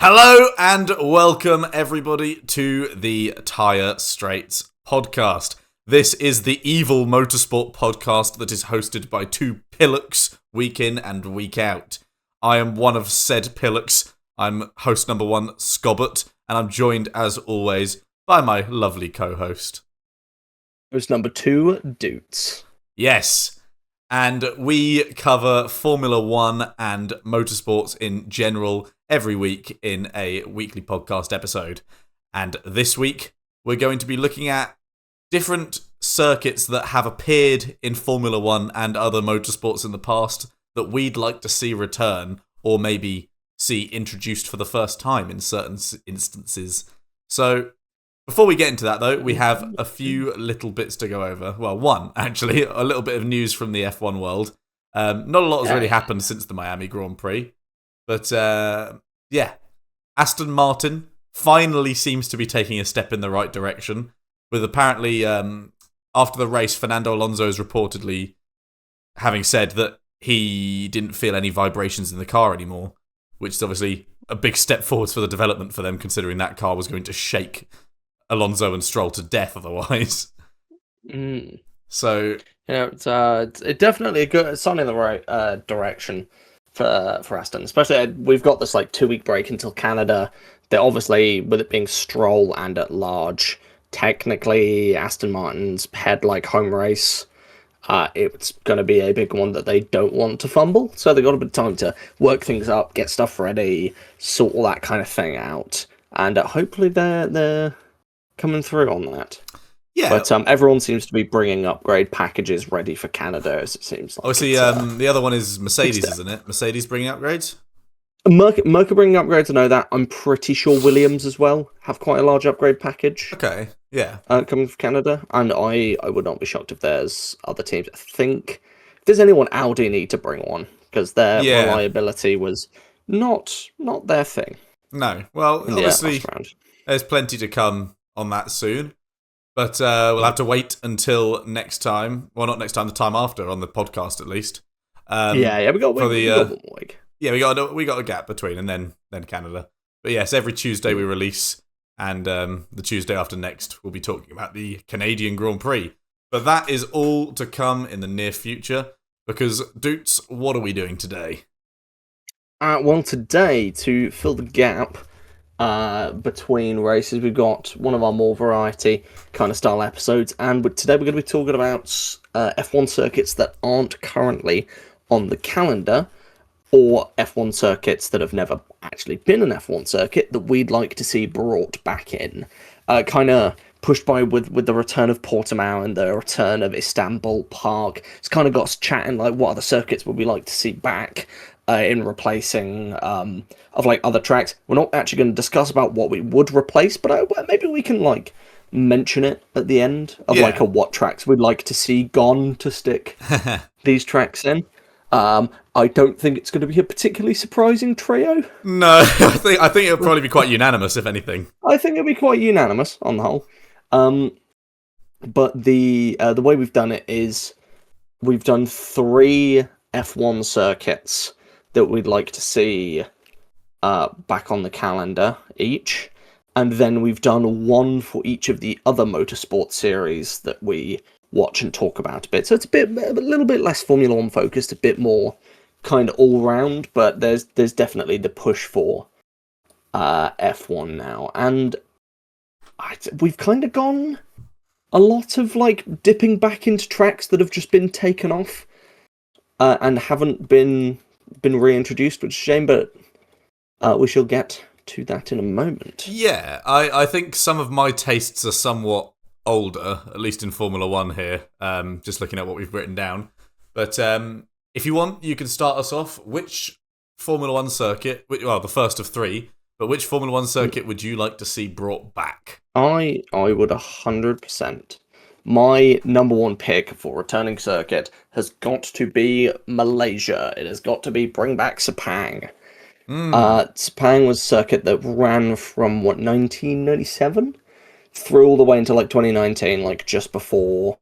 Hello and welcome everybody to the Tyre Straights Podcast. This is the evil motorsport podcast that is hosted by two pillocks week in and week out. I am one of said pillocks. I'm host number one, Scobbert, and I'm joined as always by my lovely co-host. Host number two, Doots. Yes, and we cover Formula One and motorsports in general every week in a weekly podcast episode. And this week, we're going to be looking at different circuits that have appeared in Formula One and other motorsports in the past that we'd like to see return, or maybe see introduced for the first time in certain instances. So, before we get into that though, we have a few little bits to go over. Well, one, actually, a little bit of news from the F1 world. Not a lot has really happened since the Miami Grand Prix. But, yeah, Aston Martin finally seems to be taking a step in the right direction, with apparently, after the race, Fernando Alonso is reportedly having said that he didn't feel any vibrations in the car anymore, which is obviously a big step forwards for the development for them, considering that car was going to shake Alonso and Stroll to death otherwise. So yeah, it's definitely a good sign in the right direction for Aston. Especially we've got this 2-week break until Canada. They're obviously, with it being Stroll and at large, technically Aston Martin's head home race. It's going to be a big one that they don't want to fumble, so they've got a bit of time to work things up, get stuff ready, sort all that kind of thing out, and hopefully they're coming through on that. Yeah, but everyone seems to be bringing upgrade packages ready for Canada, as it seems like. Obviously, the other one is Mercedes, isn't it? Mercedes bringing upgrades? Merc are bringing upgrades, I know that. I'm pretty sure Williams as well have quite a large upgrade package. Okay, yeah. Coming from Canada, and I would not be shocked if there's other teams. I think if there's anyone, Audi need to bring one, because their reliability was not their thing. No, well, obviously, there's plenty to come on that soon. But we'll have to wait until next time. Well, not next time, the time after, on the podcast at least. We got one week. Yeah, we got a gap between, and then Canada. But yes, every Tuesday we release, and the Tuesday after next we'll be talking about the Canadian Grand Prix. But that is all to come in the near future, because, Doots, what are we doing today? Well, today, to fill the gap between races, we've got one of our more variety kind of style episodes, and today we're going to be talking about F1 circuits that aren't currently on the calendar, or F1 circuits that have never actually been an F1 circuit that we'd like to see brought back in. Kind of pushed by with the return of Portimao and the return of Istanbul Park. It's kind of got us chatting what other circuits would we like to see back in replacing of other tracks. We're not actually going to discuss about what we would replace, but maybe we can mention it at the end of what tracks we'd like to see gone to stick these tracks in. I don't think it's going to be a particularly surprising trio. No, I think it'll probably be quite unanimous, if anything. I think it'll be quite unanimous on the whole. But the way we've done it is we've done 3 F1 circuits that we'd like to see back on the calendar each, and then we've done 1 for each of the other motorsport series that we watch and talk about a bit. So it's a little bit less Formula 1 focused, a bit more kind of all round, but there's definitely the push for F1 now, and we've kind of gone a lot of dipping back into tracks that have just been taken off and haven't been reintroduced, which is a shame, but we shall get to that in a moment. Yeah, I think some of my tastes are somewhat older, at least in Formula 1 here, just looking at what we've written down. But if you want, you can start us off. Which Formula 1 circuit, well, the first of 3, but which Formula 1 circuit would you like to see brought back? I would 100%. My number 1 pick for returning circuit has got to be Malaysia. It has got to be bring back Sepang. Sepang was a circuit that ran from, 1997? Through all the way into 2019, just before,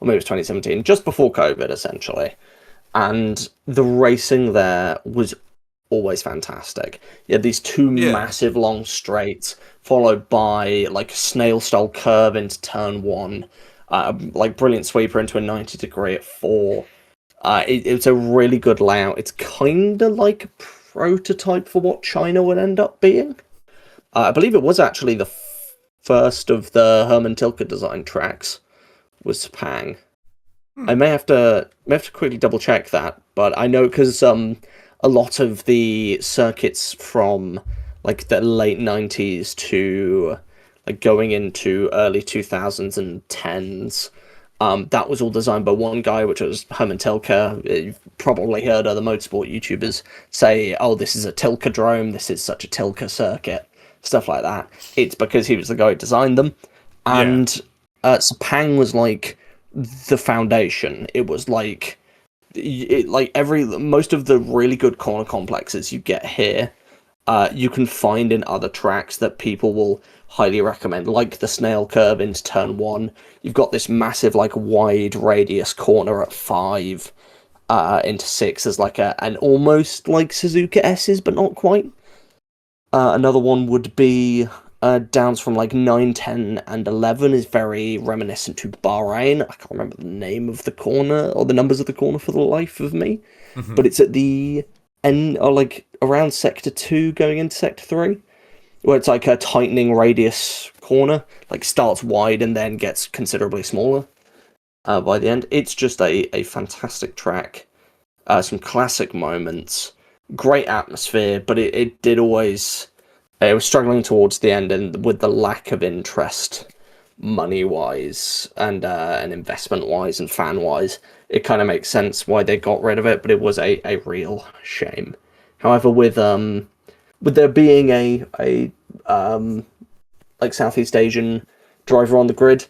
or maybe it was 2017, just before COVID, essentially. And the racing there was always fantastic. You had these two massive long straights, followed by like a snail-style curve into turn one, like brilliant sweeper into a 90-degree at 4. It's a really good layout. It's kind of like a prototype for what China would end up being. I believe it was actually the first of the Hermann Tilke design tracks was Sepang. I may have to quickly double check that, but I know because a lot of the circuits from like the late 90s to like going into early 2000s and 10s, that was all designed by one guy, which was Hermann Tilke. You've probably heard other motorsport YouTubers say, "Oh, this is a Tilke-drome, this is such a Tilke circuit," stuff like that. It's because he was the guy who designed them, and Sepang was like the foundation. It was like most of the really good corner complexes you get here, you can find in other tracks that people will highly recommend, like the snail curve into turn 1. You've got this massive like wide radius corner at 5 into 6 as like an almost like Suzuka S's but not quite. Another one would be downs from like 9, 10, and 11 is very reminiscent to Bahrain. I can't remember the name of the corner or the numbers of the corner for the life of me, but it's at the end, or like around sector 2 going into sector 3, where it's like a tightening radius corner, like starts wide and then gets considerably smaller by the end. It's just a fantastic track, some classic moments, great atmosphere, but it did always... It was struggling towards the end, and with the lack of interest, money-wise, and investment-wise, and fan-wise, it kind of makes sense why they got rid of it, but it was a real shame. However, with there being a like Southeast Asian driver on the grid,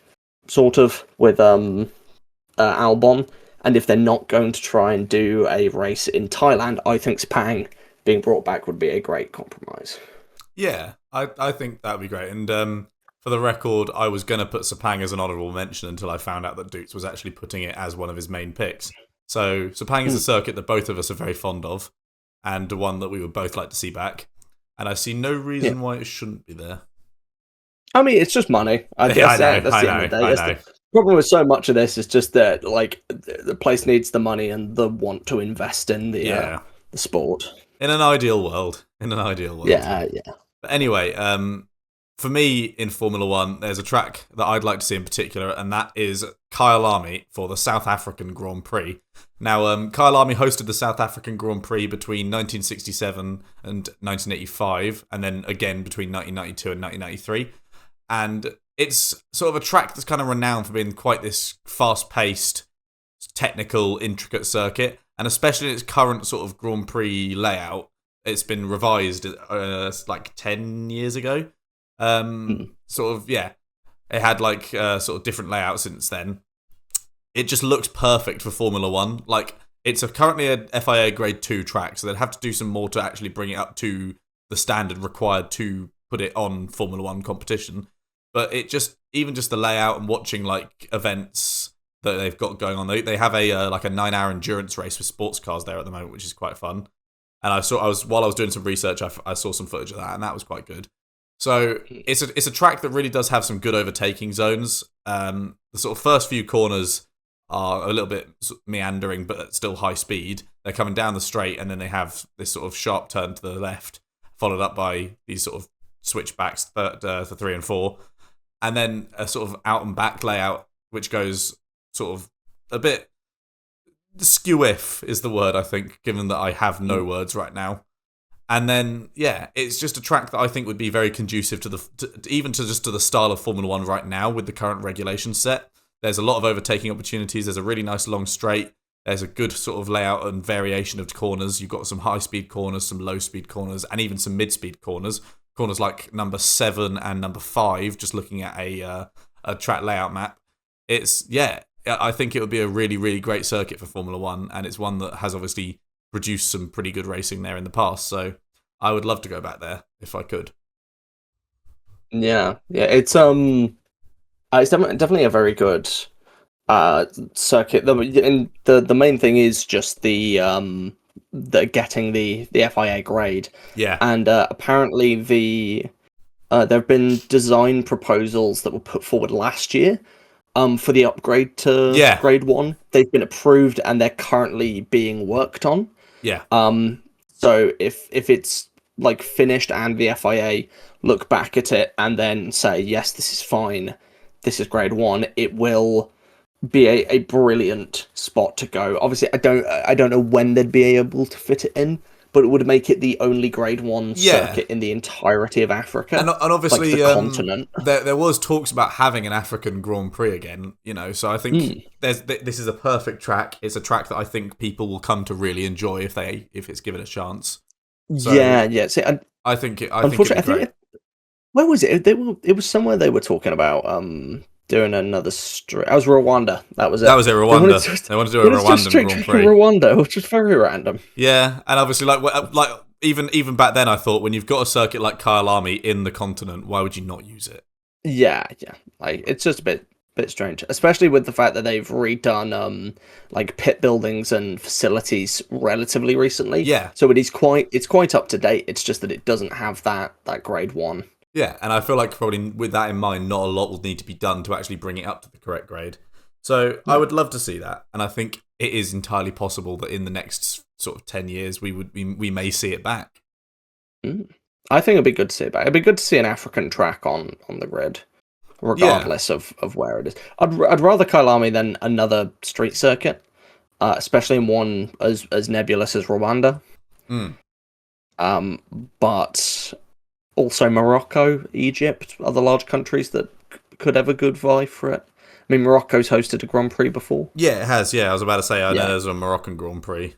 sort of, with Albon, and if they're not going to try and do a race in Thailand, I think Sepang being brought back would be a great compromise. Yeah, I think that would be great. And for the record, I was going to put Sepang as an honourable mention until I found out that Doots was actually putting it as one of his main picks. So Sepang is a circuit that both of us are very fond of, and one that we would both like to see back. And I see no reason why it shouldn't be there. I mean, it's just money. I guess that's the end of the day. The problem with so much of this is just that like the place needs the money and the want to invest in the sport. In an ideal world. Yeah. But anyway, for me in Formula One, there's a track that I'd like to see in particular, and that is Kyalami for the South African Grand Prix. Now, Kyalami hosted the South African Grand Prix between 1967 and 1985, and then again between 1992 and 1993. And it's sort of a track that's kind of renowned for being quite this fast-paced, technical, intricate circuit, and especially in its current sort of Grand Prix layout. It's been revised like 10 years ago. Sort of, yeah. It had like sort of different layouts since then. It just looks perfect for Formula One. Like, it's currently a FIA Grade 2 track, so they'd have to do some more to actually bring it up to the standard required to put it on Formula One competition. But it just, even just the layout and watching like events that they've got going on, they have a like a 9-hour endurance race with sports cars there at the moment, which is quite fun. And while I was doing some research, I saw some footage of that, and that was quite good. So it's a track that really does have some good overtaking zones. The sort of first few corners are a little bit meandering, but still high speed. They're coming down the straight, and then they have this sort of sharp turn to the left, followed up by these sort of switchbacks for 3 and 4, and then a sort of out and back layout, which goes sort of a bit... skew-if is the word, I think, given that I have no words right now. And then, yeah, it's just a track that I think would be very conducive to the style of Formula One right now with the current regulation set. There's a lot of overtaking opportunities. There's a really nice long straight. There's a good sort of layout and variation of corners. You've got some high-speed corners, some low-speed corners, and even some mid-speed corners. Corners like number 7 and number 5, just looking at a track layout map. I think it would be a really, really great circuit for Formula One, and it's one that has obviously produced some pretty good racing there in the past, so I would love to go back there if I could. Yeah, it's definitely a very good circuit. The main thing is just the that are getting the FIA grade. Yeah. And apparently there have been design proposals that were put forward last year for the upgrade to grade 1. They've been approved and they're currently being worked on. Yeah. So if it's like finished and the FIA look back at it and then say, yes, this is fine, this is grade 1, it will be a brilliant spot to go. Obviously, I don't know when they'd be able to fit it in, but it would make it the only grade 1 circuit in the entirety of Africa. And obviously, like the continent. There was talks about having an African Grand Prix again, so I think this is a perfect track. It's a track that I think people will come to really enjoy if it's given a chance. So yeah. See, I think it'd be great. Where was it? It was somewhere they were talking about doing another street. That was Rwanda. That was it. That was it, Rwanda. They wanted to do a Rwandan Grand Prix. Rwanda, which was very random. Yeah, and obviously, like even back then, I thought when you've got a circuit like Kyalami in the continent, why would you not use it? Yeah. Like it's just a bit strange, especially with the fact that they've redone like pit buildings and facilities relatively recently. Yeah. So it's quite up to date. It's just that it doesn't have that grade 1. Yeah, and I feel like probably with that in mind, not a lot will need to be done to actually bring it up to the correct grade. So I would love to see that, and I think it is entirely possible that in the next sort of 10 years we may see it back. I think it'd be good to see it back. It'd be good to see an African track on the grid, regardless of where it is. I'd rather Kyalami than another street circuit, especially in one as nebulous as Rwanda. But also Morocco, Egypt, other large countries that could have a good vie for it. I mean, Morocco's hosted a Grand Prix before. Yeah, it has. Yeah, I was about to say, I know there's a Moroccan Grand Prix.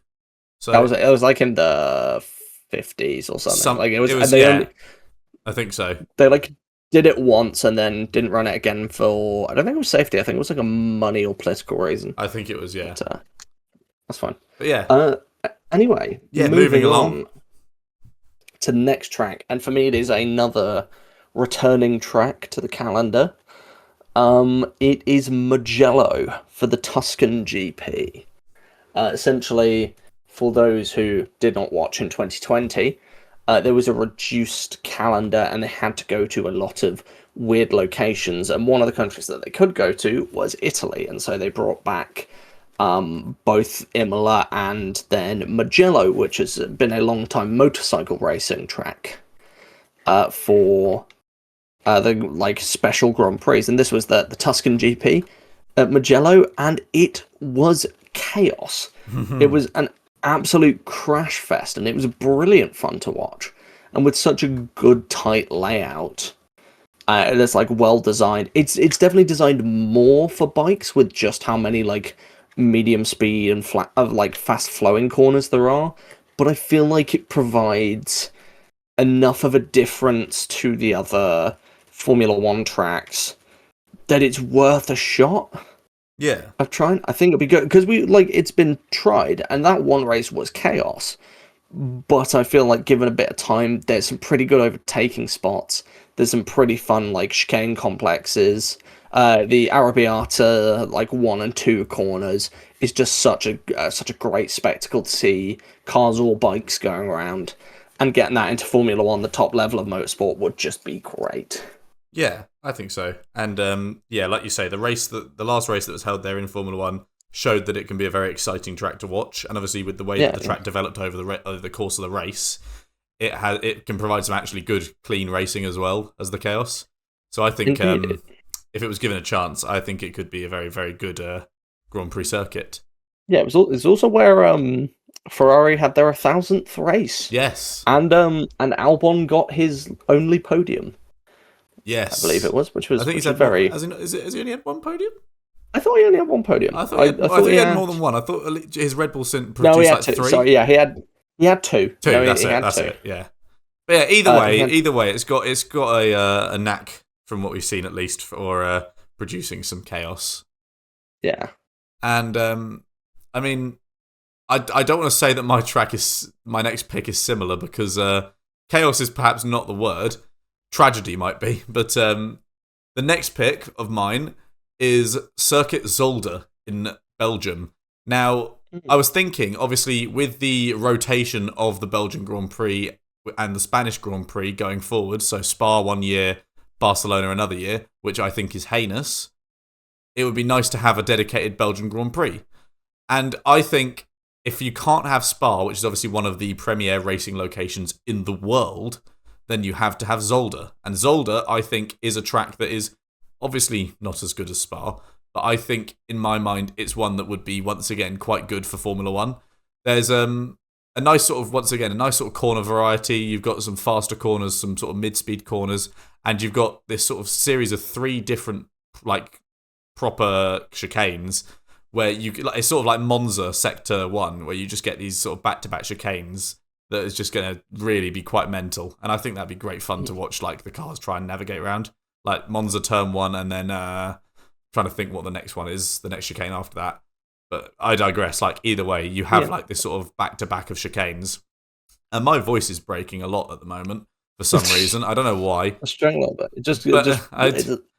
So it was like in the 50s or something. I think so. They did it once and then didn't run it again for, I don't think it was safety. I think it was like a money or political reason. I think it was, yeah. But, that's fine. But yeah. Anyway, moving along to the next track, and for me it is another returning track to the calendar. It is Mugello for the Tuscan GP. Essentially, for those who did not watch in 2020, there was a reduced calendar and they had to go to a lot of weird locations, and one of the countries that they could go to was Italy, and so they brought back both Imola and then Mugello, which has been a long-time motorcycle racing track for the special Grand Prix. And this was the Tuscan GP at Mugello, and it was chaos. It was an absolute crash fest, and it was brilliant fun to watch. And with such a good, tight layout, that's well designed. It's definitely designed more for bikes with just how many medium speed and fast flowing corners there are, but I feel like it provides enough of a difference to the other Formula 1 tracks that it's worth a shot. Yeah, of trying. I think it'd be good because it's been tried, and that one race was chaos, but I feel like given a bit of time, there's some pretty good overtaking spots. There's some pretty fun chicane complexes. The Arrabbiata 1 and 2 corners is just such a great spectacle to see cars or bikes going around, and getting that into Formula 1, the top level of motorsport, would just be great. Yeah, I think so. And like you say, the last race that was held there in Formula 1 showed that it can be a very exciting track to watch, and obviously with the way that the track developed over the course of the race, it can provide some actually good, clean racing as well as the chaos. So I think if it was given a chance, I think it could be a very, very good Grand Prix circuit. Yeah, it's also where Ferrari had their 1,000th race. Yes. And Albon got his only podium. Yes. I believe it was, which was, I think which he's had very... Has he only had one podium? I thought he only had one podium. I thought he had more than one. I thought his Red Bull produced he had 3. Sorry, yeah, he had 2. That's it. Yeah. But yeah, either way, it's got a knack, from what we've seen at least, for producing some chaos. Yeah. And I mean, I don't want to say that my next pick is similar, because chaos is perhaps not the word. Tragedy might be, but the next pick of mine is Circuit Zolder in Belgium. Now, I was thinking, obviously, with the rotation of the Belgian Grand Prix and the Spanish Grand Prix going forward, so Spa 1 year, Barcelona another year, which I think is heinous, it would be nice to have a dedicated Belgian Grand Prix. And I think if you can't have Spa, which is obviously one of the premier racing locations in the world, then you have to have Zolder. And Zolder, I think, is a track that is obviously not as good as Spa, but I think, in my mind, it's one that would be, once again, quite good for Formula One. There's a nice sort of corner variety. You've got some faster corners, some sort of mid-speed corners, and you've got this sort of series of 3 different, like, proper chicanes where it's sort of like Monza Sector 1, where you just get these sort of back-to-back chicanes that is just going to really be quite mental. And I think that'd be great fun to watch, like, the cars try and navigate around. Like Monza Turn 1 and then trying to think what the next one is, the next chicane after that. But I digress. Like, either way, you have like this sort of back-to-back of chicanes. And my voice is breaking a lot at the moment for some reason. I don't know why. I strung a little bit.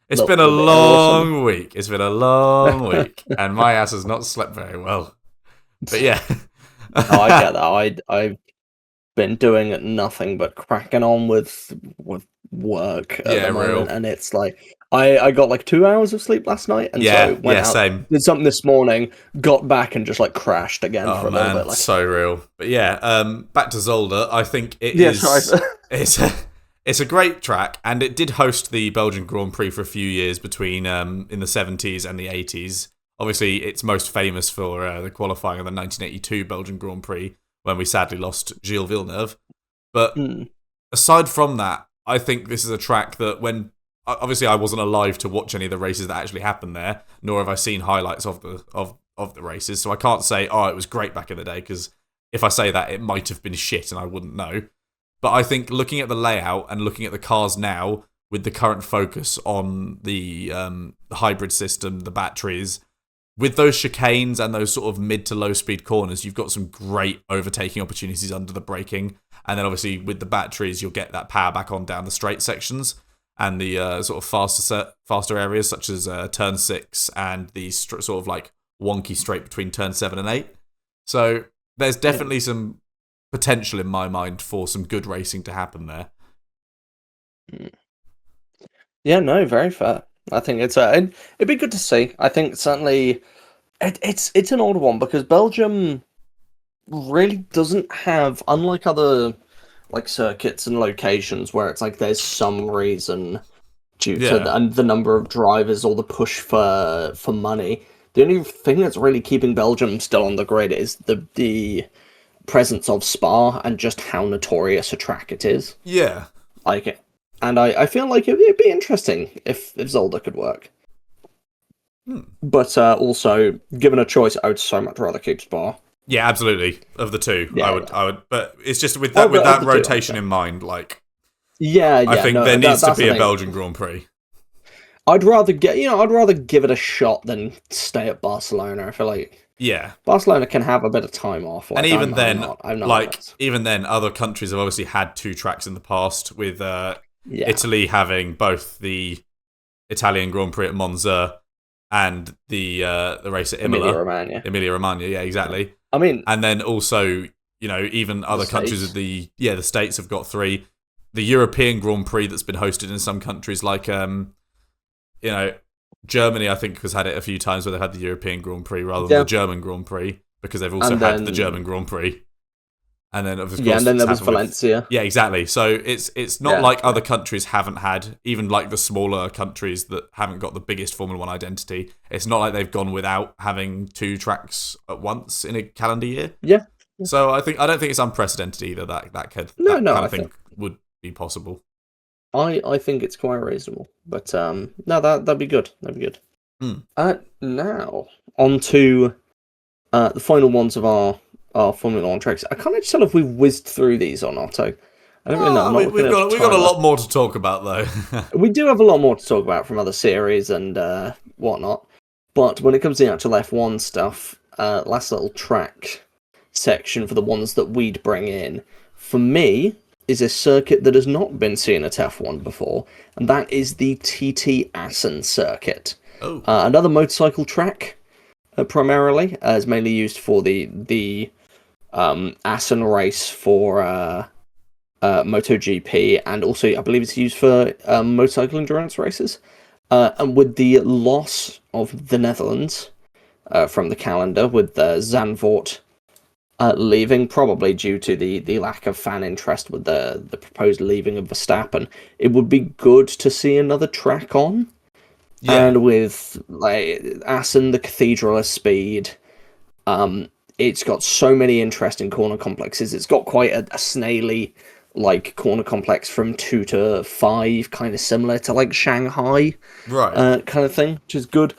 It's been a long week. It's been a long week. And my ass has not slept very well. But yeah. I get that. I've been doing nothing but cracking on with work at the moment. And it's like, I got like 2 hours of sleep last night, and so went out, same. Did something this morning, got back, and just like crashed again for a little bit. Like, so real. But yeah, back to Zolder. I think it's a great track, and it did host the Belgian Grand Prix for a few years between in the 70s and the 80s. Obviously, it's most famous for the qualifying of the 1982 Belgian Grand Prix when we sadly lost Gilles Villeneuve. But aside from that, I think this is a track that when obviously I wasn't alive to watch any of the races that actually happened there, nor have I seen highlights of the races, so I can't say, oh, it was great back in the day, because if I say that, it might have been shit and I wouldn't know. But I think looking at the layout and looking at the cars now, with the current focus on the hybrid system, the batteries, with those chicanes and those sort of mid to low speed corners, you've got some great overtaking opportunities under the braking. And then obviously with the batteries, you'll get that power back on down the straight sections and the sort of faster areas, such as turn 6 and the sort of like wonky straight between turn 7 and 8. So there's definitely some potential in my mind for some good racing to happen there. Yeah, no, very fair. I think it'd be good to see. I think certainly it's an odd one because Belgium really doesn't have, unlike other like circuits and locations where it's like there's some reason due to the number of drivers or the push for money. The only thing that's really keeping Belgium still on the grid is the presence of Spa and just how notorious a track it is. Yeah. Like it. And I feel like it'd be interesting if Zolder could work. But also, given a choice, I would so much rather keep Spa. Yeah, absolutely. Of the two, I would. But it's just with that rotation in mind, like. I think there needs to be a Belgian Grand Prix. I'd rather give it a shot than stay at Barcelona. I feel like. Yeah, Barcelona can have a bit of time off. Like, and even then, other countries have obviously had 2 tracks in the past, with Italy having both the Italian Grand Prix at Monza and the race at Emilia-Romagna. Yeah, exactly. I mean, and then also, even other countries of the States have got 3. The European Grand Prix that's been hosted in some countries, like Germany, I think, has had it a few times where they've had the European Grand Prix rather than the German Grand Prix, because they've also had the German Grand Prix. And then, of course, and then there was Valencia. Yeah, exactly. So it's not like other countries haven't had, even like the smaller countries that haven't got the biggest Formula One identity. It's not like they've gone without having 2 tracks at once in a calendar year. Yeah. So I don't think it's unprecedented either. That kind of thing would be possible. I think it's quite reasonable, but that'd be good. That'd be good. Now on to the final ones of our Formula One tracks. I can't actually tell if we whizzed through these or not. I don't really know. We've got a lot more to talk about though. We do have a lot more to talk about from other series and whatnot. But when it comes to the actual F1 stuff, last little track section for the ones that we'd bring in, for me, is a circuit that has not been seen at F1 before, and that is the TT Assen circuit. Another motorcycle track. primarily. It's mainly used for the Assen race for MotoGP, and also I believe it's used for motorcycle endurance races. And with the loss of the Netherlands from the calendar, with Zandvoort leaving, probably due to the lack of fan interest with the proposed leaving of Verstappen, it would be good to see another track on. Yeah. And with like Assen, the Cathedral of Speed, it's got so many interesting corner complexes. It's got quite a snaily like corner complex from 2 to 5, kind of similar to like Shanghai, Right. kind of thing, which is good.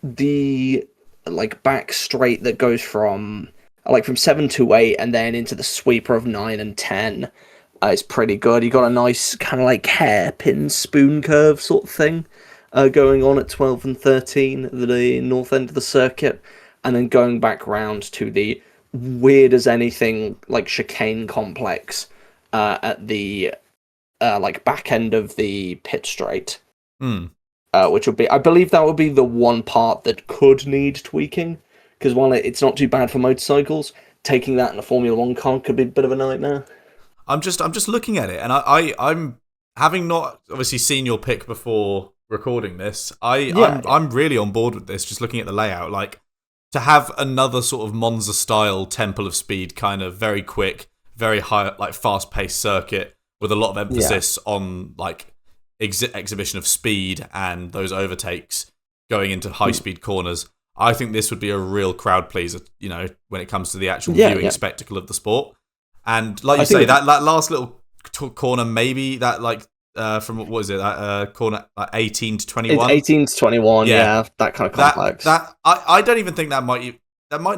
The like back straight that goes from 7 to 8 and then into the sweeper of 9 and 10 is pretty good. You got a nice kind of like hairpin spoon curve sort of thing going on at 12 and 13 at the north end of the circuit, and then going back round to the weird as anything like chicane complex at the like back end of the pit straight, which would be, I believe that would be the one part that could need tweaking, because while it's not too bad for motorcycles, taking that in a Formula 1 car could be a bit of a nightmare. I'm just looking at it, and I'm having not obviously seen your pick before recording this. I'm really on board with this. Just looking at the layout, like to have another sort of Monza style Temple of Speed, kind of very quick, very high, like fast paced circuit with a lot of emphasis on like exhibition of speed and those overtakes going into high speed corners. I think this would be a real crowd pleaser, you know, when it comes to the actual viewing spectacle of the sport. And like you say, that last little corner, maybe that like from what was it, that corner like 18 to 21? It's 18 to 21, yeah, that kind of complex. I don't even think that might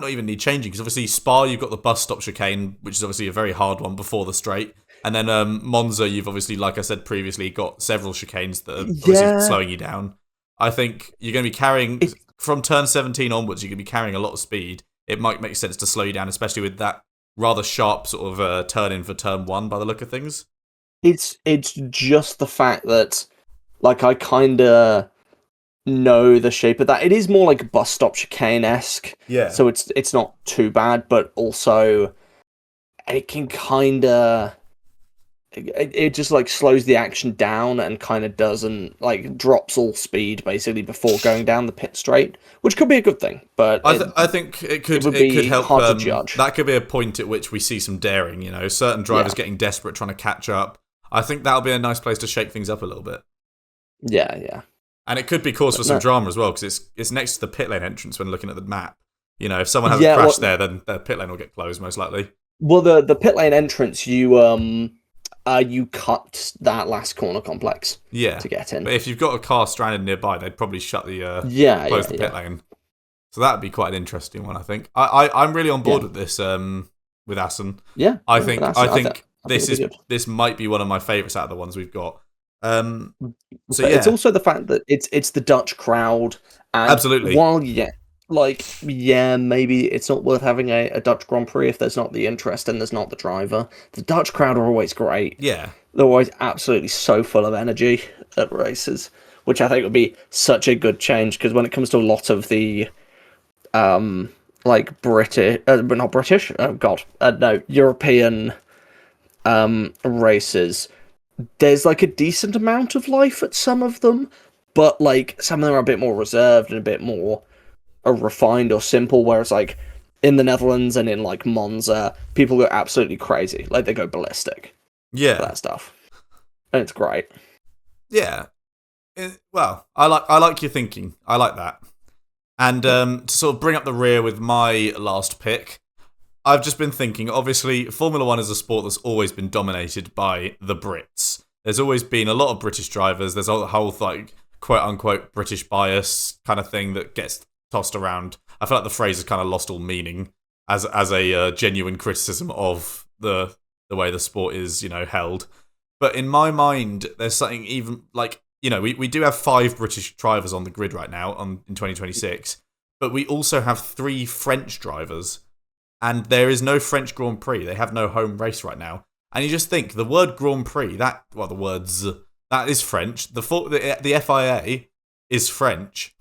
not even need changing, because obviously Spa, you've got the bus stop chicane, which is obviously a very hard one before the straight. And then Monza, you've obviously, like I said previously, got several chicanes that are obviously slowing you down. I think you're going to be carrying, from turn 17 onwards, you're going to be carrying a lot of speed. It might make sense to slow you down, especially with that rather sharp sort of turn in for turn 1 by the look of things. It's just the fact that, like, I kind of know the shape of that. It is more like bus stop chicane-esque. Yeah. So it's not too bad, but also it can kind of... It just, like, slows the action down and kind of doesn't, like, drops all speed, basically, before going down the pit straight, which could be a good thing, but... I think it could help. Hard to judge. That could be a point at which we see some daring, you know, certain drivers getting desperate, trying to catch up. I think that'll be a nice place to shake things up a little bit. Yeah. And it could be cause for some drama as well, because it's next to the pit lane entrance when looking at the map. You know, if someone has a crash there, then the pit lane will get closed, most likely. Well, the pit lane entrance, you cut that last corner complex to get in. But if you've got a car stranded nearby, they'd probably shut the close the pit lane. So that'd be quite an interesting one, I think. I'm really on board with this with Assen. Yeah, I think this might be one of my favourites out of the ones we've got. It's also the fact that it's the Dutch crowd, and absolutely. While maybe it's not worth having a Dutch Grand Prix if there's not the interest and there's not the driver. The Dutch crowd are always great. Yeah, they're always absolutely so full of energy at races, which I think would be such a good change, because when it comes to a lot of the like British, but not British. Oh God, no, European races. There's like a decent amount of life at some of them, but like some of them are a bit more reserved and a bit more refined or simple. Whereas like in the Netherlands and in like Monza, people go absolutely crazy. Like they go ballistic. Yeah, for that stuff, and it's great. Yeah, well, I like your thinking. I like that. And to sort of bring up the rear with my last pick, I've just been thinking, obviously, Formula 1 is a sport that's always been dominated by the Brits. There's always been a lot of British drivers. There's a whole, like, quote-unquote British bias kind of thing that gets tossed around. I feel like the phrase has kind of lost all meaning as a genuine criticism of the way the sport is, you know, held. But in my mind, there's something even, like, you know, we do have 5 British drivers on the grid right now in 2026, but we also have 3 French drivers. And there is no French Grand Prix. They have no home race right now. And you just think, the word Grand Prix, that is French. The FIA is French.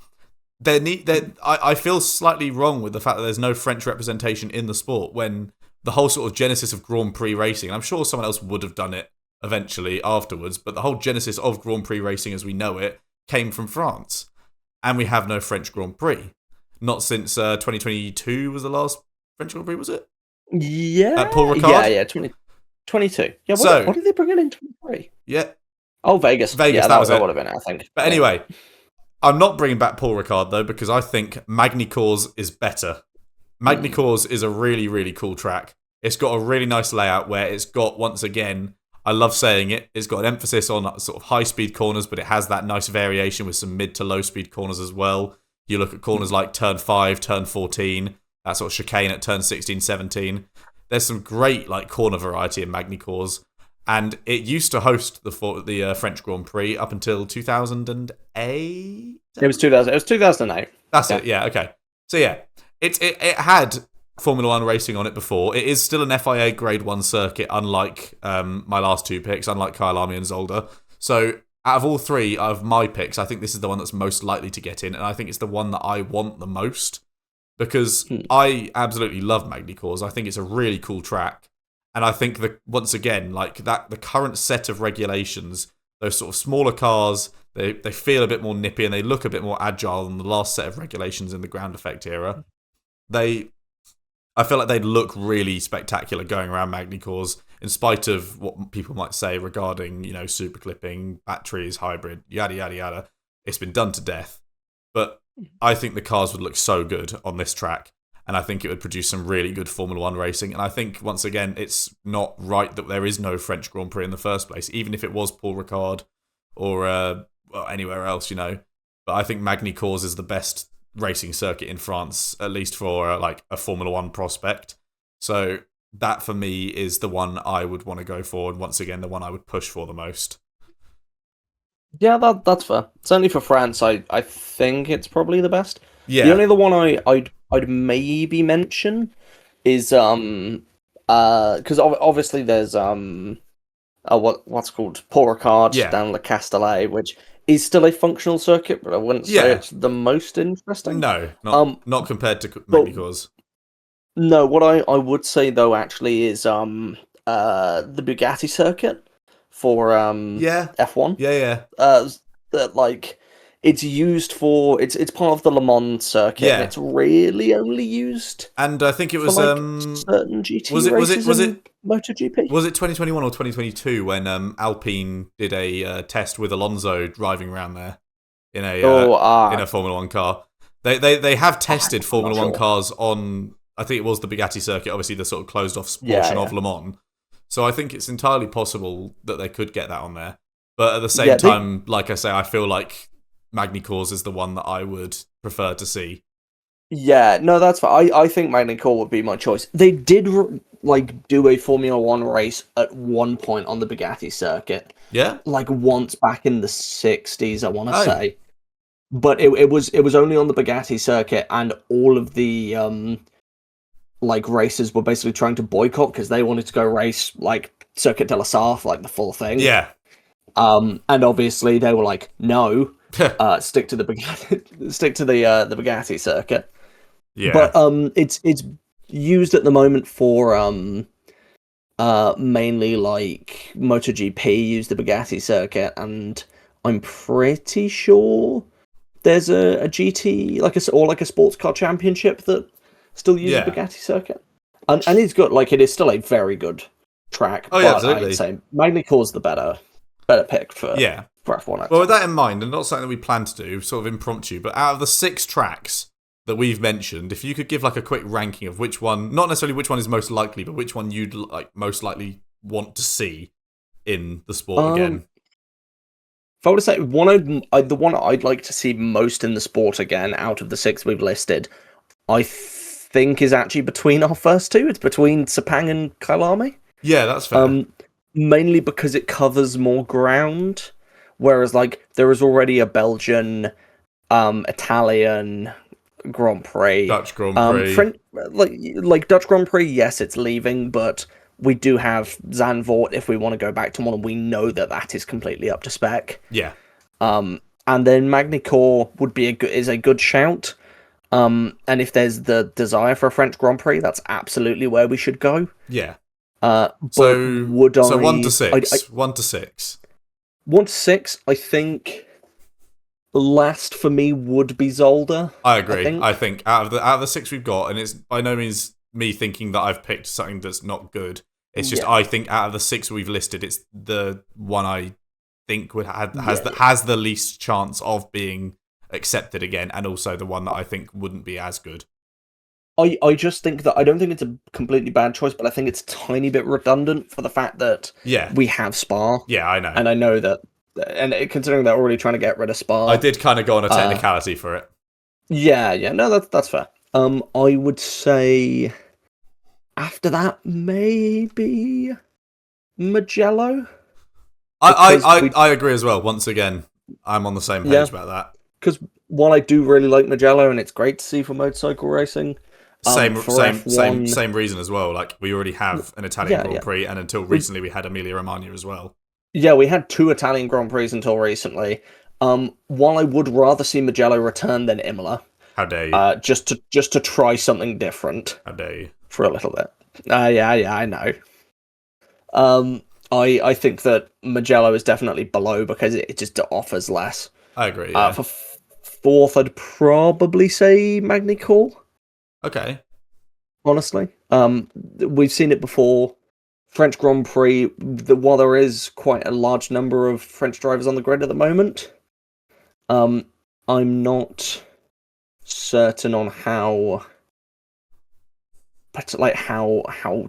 I feel slightly wrong with the fact that there's no French representation in the sport when the whole sort of genesis of Grand Prix racing, and I'm sure someone else would have done it eventually afterwards, but the whole genesis of Grand Prix racing as we know it came from France. And we have no French Grand Prix. Not since 2022 was the last French Grand Prix, was it? Yeah. At Paul Ricard? Yeah, 2022. Yeah, what did they bring it in 23? Yeah. Oh, Vegas. Vegas, yeah, that was it. would have been, I think. But anyway, I'm not bringing back Paul Ricard, though, because I think Magny-Cours is better. Magny-Cours is a really, really cool track. It's got a really nice layout where it's got, once again, I love saying it, it's got an emphasis on sort of high-speed corners, but it has that nice variation with some mid to low-speed corners as well. You look at corners like turn 5, turn 14, that sort of chicane at turn 16, 17. There's some great like corner variety in Magny-Cours, and it used to host the French Grand Prix up until 2008. It was 2000. It was 2008. That's it. Yeah. Okay. So yeah, it had Formula One racing on it before. It is still an FIA Grade 1 circuit, unlike my last two picks, unlike Kyle Army and Zolder. So out of all three of my picks, I think this is the one that's most likely to get in, and I think it's the one that I want the most because I absolutely love Magny-Cours. I think it's a really cool track, and I think that once again, like that, the current set of regulations, those sort of smaller cars, they feel a bit more nippy and they look a bit more agile than the last set of regulations in the ground effect era. I feel like they'd look really spectacular going around Magny-Cours, in spite of what people might say regarding, super clipping, batteries, hybrid, yada, yada, yada. It's been done to death. But I think the cars would look so good on this track, and I think it would produce some really good Formula One racing. And I think, once again, it's not right that there is no French Grand Prix in the first place, even if it was Paul Ricard or anywhere else, But I think Magny-Cours is the best racing circuit in France, at least for a Formula One prospect. So that for me is the one I would want to go for, and once again the one I would push for the most. Yeah, that's fair. Certainly for France, I think it's probably the best. Yeah. The only other one I'd maybe mention is because obviously there's what's called Paul Ricard down Le Castellet, which is still a functional circuit, but I wouldn't say it's the most interesting. No, not compared to Magny-Cours. No, what I would say though actually is the Bugatti circuit for F1. Yeah. That it's used for it's part of the Le Mans circuit. Yeah. And it's really only used. And I think it was certain GT races was it MotoGP? Was it 2021 or 2022 when Alpine did a test with Alonso driving around there in a Formula One car? They have tested Formula One cars on, I think it was the Bugatti circuit, obviously the sort of closed off portion of Le Mans. So I think it's entirely possible that they could get that on there. But at the same time, like I say, I feel like Magny-Cours is the one that I would prefer to see. Yeah, no, that's fine. I think Magny-Cours would be my choice. They did do a Formula One race at one point on the Bugatti circuit. Yeah, once back in the 60s, I want to say. But it was only on the Bugatti circuit, and all of the races were basically trying to boycott because they wanted to go race Circuit de la Sarthe, the full thing. Yeah. And obviously they were like, no, stick to the Bugatti circuit. Yeah. But it's used at the moment for mainly MotoGP use the Bugatti circuit, and I'm pretty sure there's a GT a sports car championship that still uses the Bugatti circuit, and it's good. It is still a very good track. Oh yeah, absolutely. I'd say Magny-Cours the better pick for F1. Well, with that in mind, and not something that we plan to do, sort of impromptu, but out of the 6 tracks that we've mentioned, if you could give a quick ranking of which one, not necessarily which one is most likely, but which one you'd most likely want to see in the sport again. If I were to say the one I'd like to see most in the sport again, out of the 6 we've listed, I think is actually between our first two. It's between Sepang and Kyalami. Yeah, that's fair. Mainly because it covers more ground, whereas there is already a Belgian, Italian Grand Prix, Dutch Grand Prix, Dutch Grand Prix. Yes, it's leaving, but we do have Zandvoort if we want to go back to one, and we know that is completely up to spec. Yeah. And then Magny-Cours would be is a good shout. And if there's the desire for a French Grand Prix, that's absolutely where we should go. Yeah. But So would I? So 1 to 6. 1 to 6. 1 to 6. I think last for me would be Zolder. I agree. I think out of the 6 we've got, and it's by no means me thinking that I've picked something that's not good. It's just I think out of the 6 we've listed, it's the one I think has the least chance of being accepted again, and also the one that I think wouldn't be as good. I just think that I don't think it's a completely bad choice, but I think it's a tiny bit redundant for the fact that we have Spa. Yeah, I know. And I know that, and considering they're already trying to get rid of Spa. I did kind of go on a technicality for it. Yeah, no, that's fair. I would say after that, maybe Mugello. I agree as well. Once again, I'm on the same page about that. Because while I do really like Mugello, and it's great to see for motorcycle racing, same reason as well. Like, we already have an Italian Grand Prix, and until recently we had Emilia Romagna as well. Yeah, we had 2 Italian Grand Prix until recently. While I would rather see Mugello return than Imola. How dare you? Just to try something different. How dare you? For a little bit. Yeah, I know. I think that Mugello is definitely below because it just offers less. I agree. Yeah. For 4th, I'd probably say Magny-Cours. Okay. Honestly, we've seen it before. French Grand Prix. While there is quite a large number of French drivers on the grid at the moment, I'm not certain on how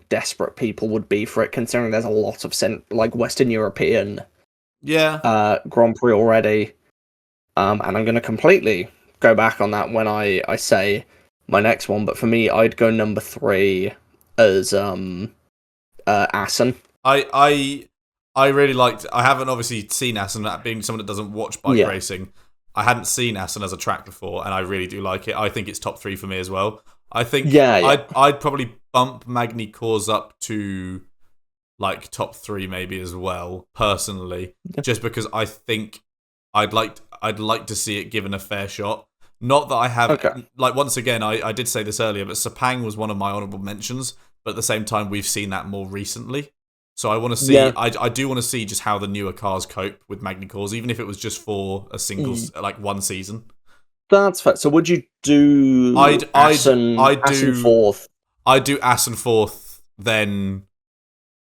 desperate people would be for it, considering there's a lot of Western European Grand Prix already. And I'm going to completely go back on that when I say my next one, but for me, I'd go number 3 as Assen. I really liked. I haven't obviously seen Assen, being someone that doesn't watch bike racing. I hadn't seen Assen as a track before, and I really do like it. I think it's top 3 for me as well. I think I'd probably bump Magny-Cours up to like top 3 maybe as well, personally, just because I think I'd like to see it given a fair shot. Not that I have, once again, I did say this earlier, but Sepang was one of my honourable mentions, but at the same time, we've seen that more recently. So I want to see, I do want to see just how the newer cars cope with Magny-Cours, even if it was just for a single, one season. That's fair. So would you do Assen 4th? I'd do Assen 4th, then...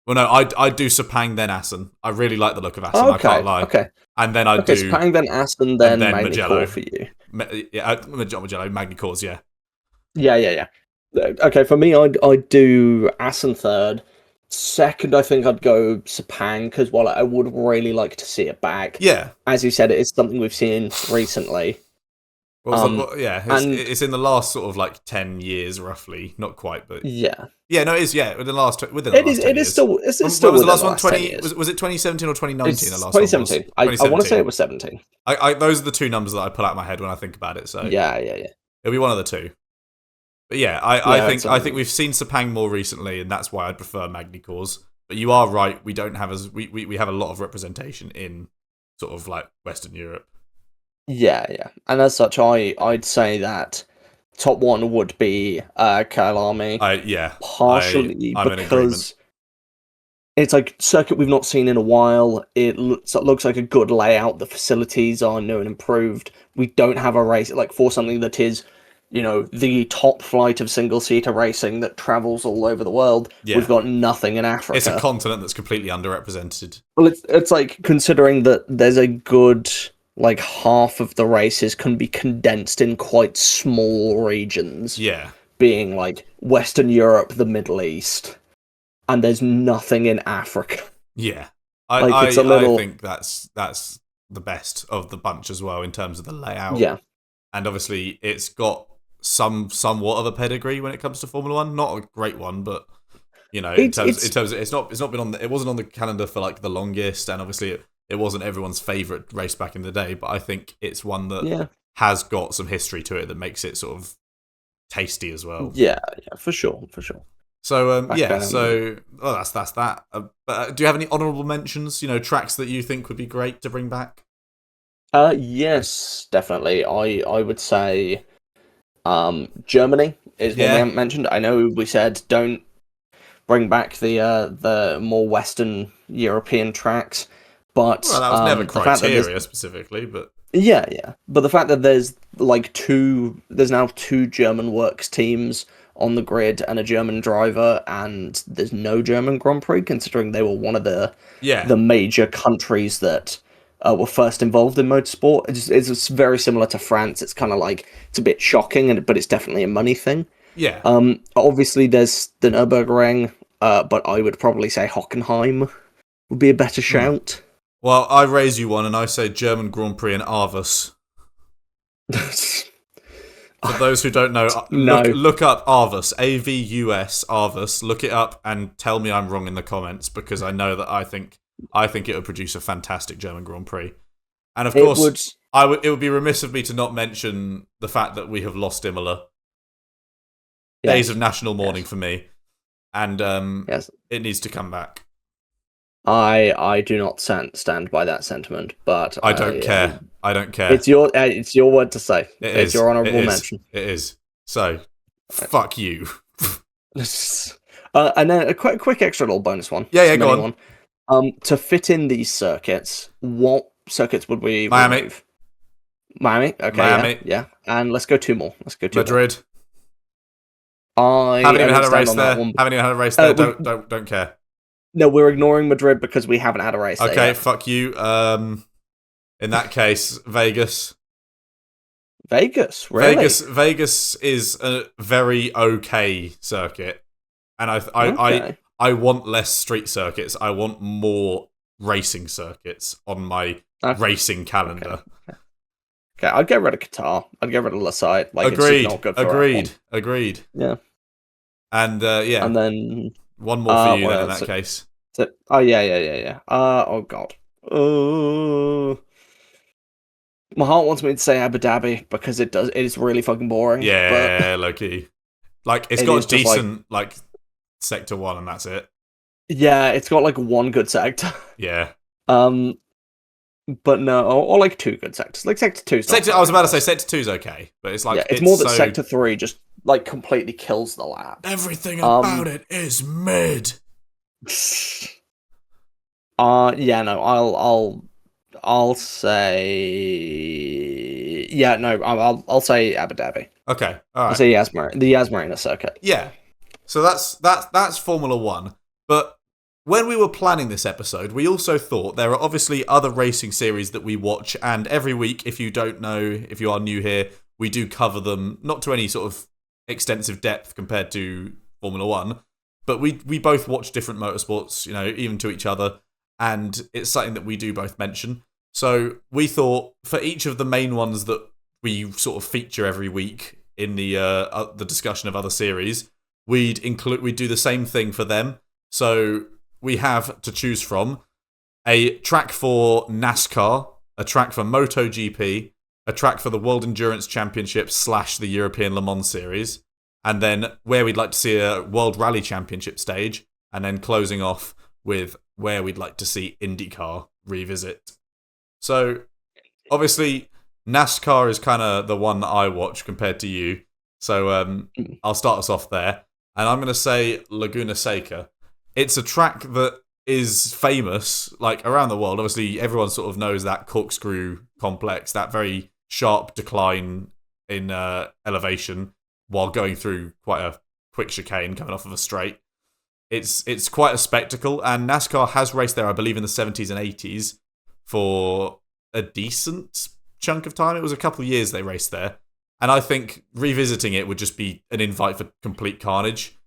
Well, no, I'd do Sepang, then Assen. I really like the look of Assen, I can't lie. Okay. And then I'd do... Sepang, then Assen, then Magny-Cours for you. Mugello, Magny-Cours, yeah. Yeah. Okay, for me, I'd do Assen 3rd. 2nd, I think I'd go Sepang, because while I would really like to see it back, as you said, it is something we've seen recently. It's in the last sort of 10 years, roughly. Not quite, but it is. Within the last 10 years. It is still. Was the last one 20? Was it 2017 or 2019? The last 2017. One I want to say it was 17. Those are the 2 numbers that I pull out of my head when I think about it. So yeah. It'll be one of the 2. But I think we've seen Sepang more recently, and that's why I'd prefer Magny-Cours. But you are right. We don't have we have a lot of representation in sort of Western Europe. Yeah, and as such, I'd say that top 1 would be Kyalami. Partially because it's like circuit we've not seen in a while. It looks like a good layout. The facilities are new and improved. We don't have a race for something that is, the top flight of single-seater racing that travels all over the world. We've got nothing in Africa. It's a continent that's completely underrepresented. Well, it's considering that there's a good... half of the races can be condensed in quite small regions. Yeah. Being Western Europe, the Middle East. And there's nothing in Africa. Yeah. I think that's the best of the bunch as well in terms of the layout. Yeah. And obviously it's got somewhat of a pedigree when it comes to Formula 1. Not a great one, but in terms of, it's not been it wasn't on the calendar for the longest, and obviously it wasn't everyone's favourite race back in the day, but I think it's one that has got some history to it that makes it sort of tasty as well. Yeah, for sure. So, that's that. But do you have any honourable mentions, tracks that you think would be great to bring back? Yes, definitely. I would say Germany is one we Yeah. haven't mentioned. I know we said don't bring back the more Western European tracks, Well, but that was never the fact that there's criteria specifically, but yeah, but the fact that there's now two German works teams on the grid and a German driver, and there's no German Grand Prix, considering they were one of yeah, the major countries that were first involved in motorsport. It's very similar to France. It's kind of like it's a bit shocking, but it's definitely a money thing. yeah. Obviously there's the Nürburgring, but I would probably say Hockenheim would be a better Hmm. shout. Well, I raise you one, and I say German Grand Prix in Aarhus. For those who don't know, No. look up Arvus, Avus, Arvus. Look it up and tell me I'm wrong in the comments, because I know that I think it would produce a fantastic German Grand Prix. And of It course, would. it would be remiss of me to not mention the fact that we have lost Imola. Yes. Days of national mourning for me, and Yes. it needs to come back. I do not stand by that sentiment, but I don't care. I don't care. It's your word to say. It's your honourable mention. It is. So, fuck you. And then a quick extra little bonus one. Yeah, go on. To fit in these circuits, what circuits would we Miami. remove? Miami. Okay. Miami. Yeah. And let's go two more. Madrid. I Haven't even had a race there. Don't care. No, we're ignoring Madrid because we haven't had a race there. Okay, yet. fuck you. In that case, Vegas. Vegas, really? Vegas is a very okay circuit, and Okay. I want less street circuits. I want more racing circuits on my racing calendar. Okay, I'd get rid of Qatar. I'd get rid of Lasite. Like, Agreed. It's just not good for Agreed. Yeah. And yeah. And then one more for you then in that case. Oh yeah. Oh god. My heart wants me to say Abu Dhabi because it does. It is really fucking boring. Yeah, low-key. Like, it's got a decent like sector 1 and that's it. Yeah, it's got like one good sector. Yeah. But no, or like two good sectors. Like sector 2's not I was about to say sector 2's okay, but it's like it's more that sector 3 just like completely kills the lap. Everything about it is mid. Yeah, no, I'll say I'll say Abu Dhabi. Okay, all right. I'll say the Yas Marina circuit. Yeah. So that's Formula 1, but when we were planning this episode, we also thought there are obviously other racing series that we watch, and every week, if you don't know, if you are new here, we do cover them, not to any sort of extensive depth compared to Formula 1, but we both watch different motorsports, you know, even to each other, and it's something that we do both mention. So we thought for each of the main ones that we sort of feature every week in the discussion of other series, we'd do the same thing for them. So we have to choose from a track for NASCAR, a track for MotoGP, a track for the World Endurance Championship / the European Le Mans Series, and then where we'd like to see a World Rally Championship stage, and then closing off with where we'd like to see IndyCar revisit. So, obviously, NASCAR is kind of the one that I watch compared to you. So, I'll start us off there. And I'm going to say Laguna Seca. It's a track that is famous, like, around the world. Obviously, everyone sort of knows that corkscrew complex, that very sharp decline in elevation while going through quite a quick chicane coming off of a straight. It's quite a spectacle, and NASCAR has raced there, I believe, in the 70s and 80s for a decent chunk of time. It was a couple of years they raced there, and I think revisiting it would just be an invite for complete carnage.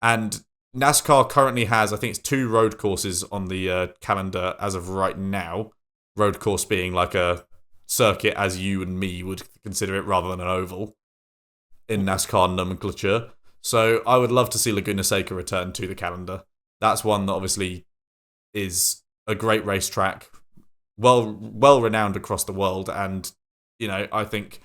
And NASCAR currently has, I think it's 2 road courses on the calendar as of right now. Road course being like a circuit as you and me would consider it rather than an oval in NASCAR nomenclature. So I would love to see Laguna Seca return to the calendar. That's one that obviously is a great racetrack, well renowned across the world, and you know, I think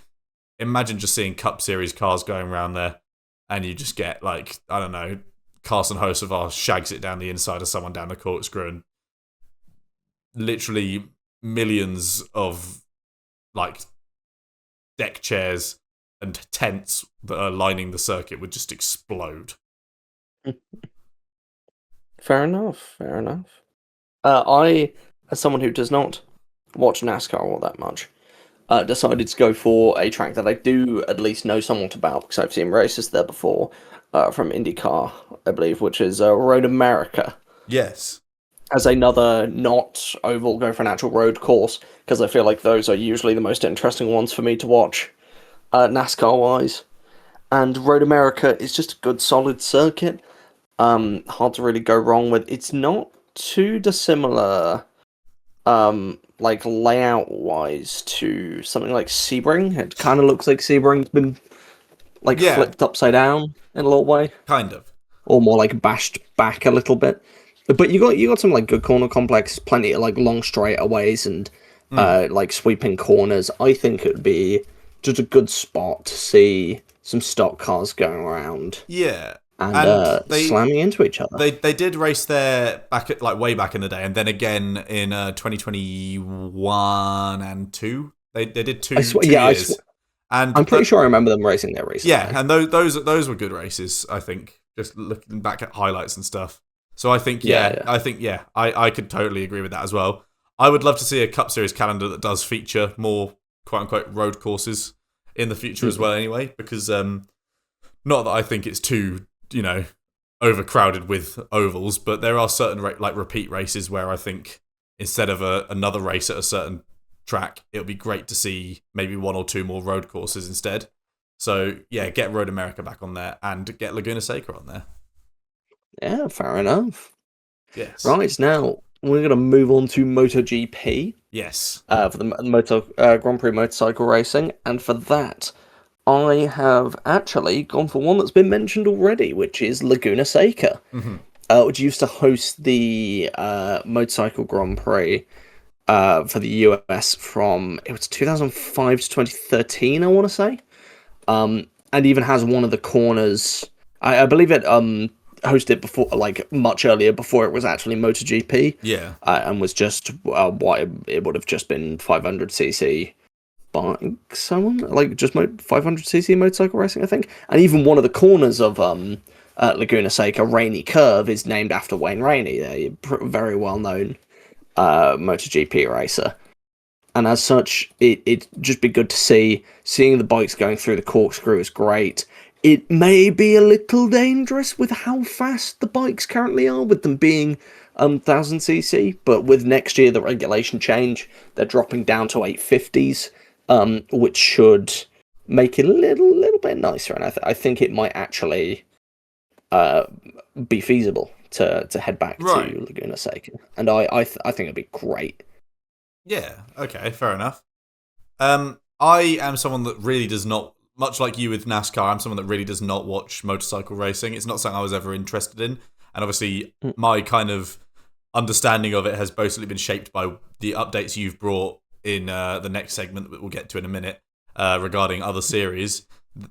imagine just seeing Cup Series cars going around there, and you just get like, I don't know, Carson Hocevar shags it down the inside of someone down the corkscrew, and literally millions of like deck chairs and tents that are lining the circuit would just explode. Fair enough. I, as someone who does not watch NASCAR all that much, decided to go for a track that I do at least know somewhat about, because I've seen races there before, from IndyCar, I believe, which is Road America. Yes. As another not oval, go for an actual road course, because I feel like those are usually the most interesting ones for me to watch, NASCAR-wise. And Road America is just a good, solid circuit. Hard to really go wrong with. It's not too dissimilar, like layout-wise, to something like Sebring. It kind of looks like Sebring's been flipped upside down in a little way, kind of, or more like bashed back a little bit. But you got some like good corner complex, plenty of like long straightaways and like sweeping corners. I think it would be just a good spot to see some stock cars going around. Yeah. And slamming into each other. They did race there way back in the day, and then again in 2021 and 2. They did two years. And I'm pretty sure I remember them racing there recently. Yeah, and those were good races, I think. Just looking back at highlights and stuff. So I think I could totally agree with that as well. I would love to see a Cup Series calendar that does feature more quote unquote road courses in the future as well. Anyway, because not that I think it's too overcrowded with ovals, but there are certain repeat races where I think instead of another race at a certain track, it would be great to see maybe one or two more road courses instead. So yeah, get Road America back on there and get Laguna Seca on there. Yeah, fair enough. Yes. Right, now we're going to move on to MotoGP. Yes. For the Grand Prix motorcycle racing, and for that, I have actually gone for one that's been mentioned already, which is Laguna Seca, which used to host the motorcycle Grand Prix for the US from 2005 to 2013, I want to say, and even has one of the corners. I believe it hosted before, like much earlier, before it was actually MotoGP. Yeah, and was just what it would have just been 500cc. Bike, someone like just 500cc motorcycle racing, I think, and even one of the corners of Laguna Seca, Rainey Curve, is named after Wayne Rainey, a very well known MotoGP racer. And as such, it'd just be good to seeing the bikes going through the corkscrew is great. It may be a little dangerous with how fast the bikes currently are, with them being 1000cc, but with next year the regulation change, they're dropping down to 850s. Which should make it a little bit nicer, and I think it might actually be feasible to head back to Laguna Seca, and I think it'd be great. Yeah. Okay. Fair enough. I am someone that really does not, much like you with NASCAR, I'm someone that really does not watch motorcycle racing. It's not something I was ever interested in, and obviously my kind of understanding of it has basically been shaped by the updates you've brought in the next segment that we'll get to in a minute regarding other series.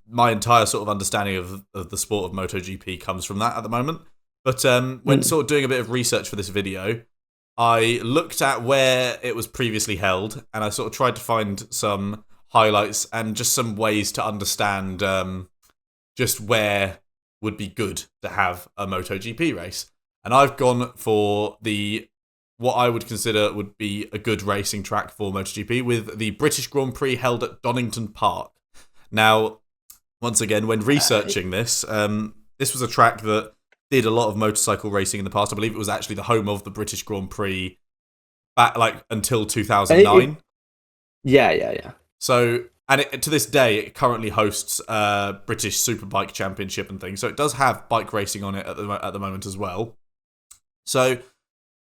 My entire sort of understanding of the sport of MotoGP comes from that at the moment. But when sort of doing a bit of research for this video, I looked at where it was previously held, and I sort of tried to find some highlights and just some ways to understand just where would be good to have a MotoGP race. And I've gone for what I would consider would be a good racing track for MotoGP, with the British Grand Prix held at Donington Park. Now, once again, when researching this, this was a track that did a lot of motorcycle racing in the past. I believe it was actually the home of the British Grand Prix back until 2009. Yeah. So, and to this day, it currently hosts British Superbike Championship and things. So it does have bike racing on it at the moment as well. So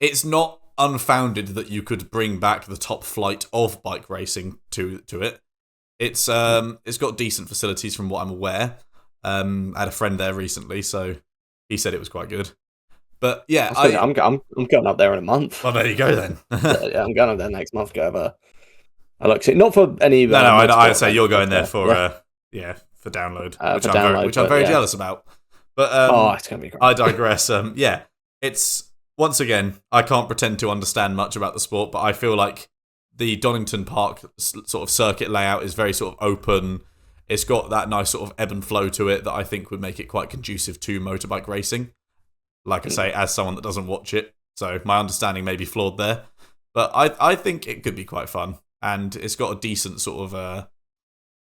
it's not unfounded that you could bring back the top flight of bike racing to it. It's got decent facilities from what I'm aware. I had a friend there recently, so he said it was quite good. But yeah, I'm going up there in a month. Well, there you go then. Yeah, I'm going up there next month. Go have I like to, not for any. No, I'd say you're going there for for download, which I'm very jealous about. But it's gonna be great. I digress. It's once again, I can't pretend to understand much about the sport, but I feel like the Donington Park sort of circuit layout is very sort of open. It's got that nice sort of ebb and flow to it that I think would make it quite conducive to motorbike racing. Like I say, as someone that doesn't watch it, so my understanding may be flawed there. But I think it could be quite fun. And it's got a decent sort of...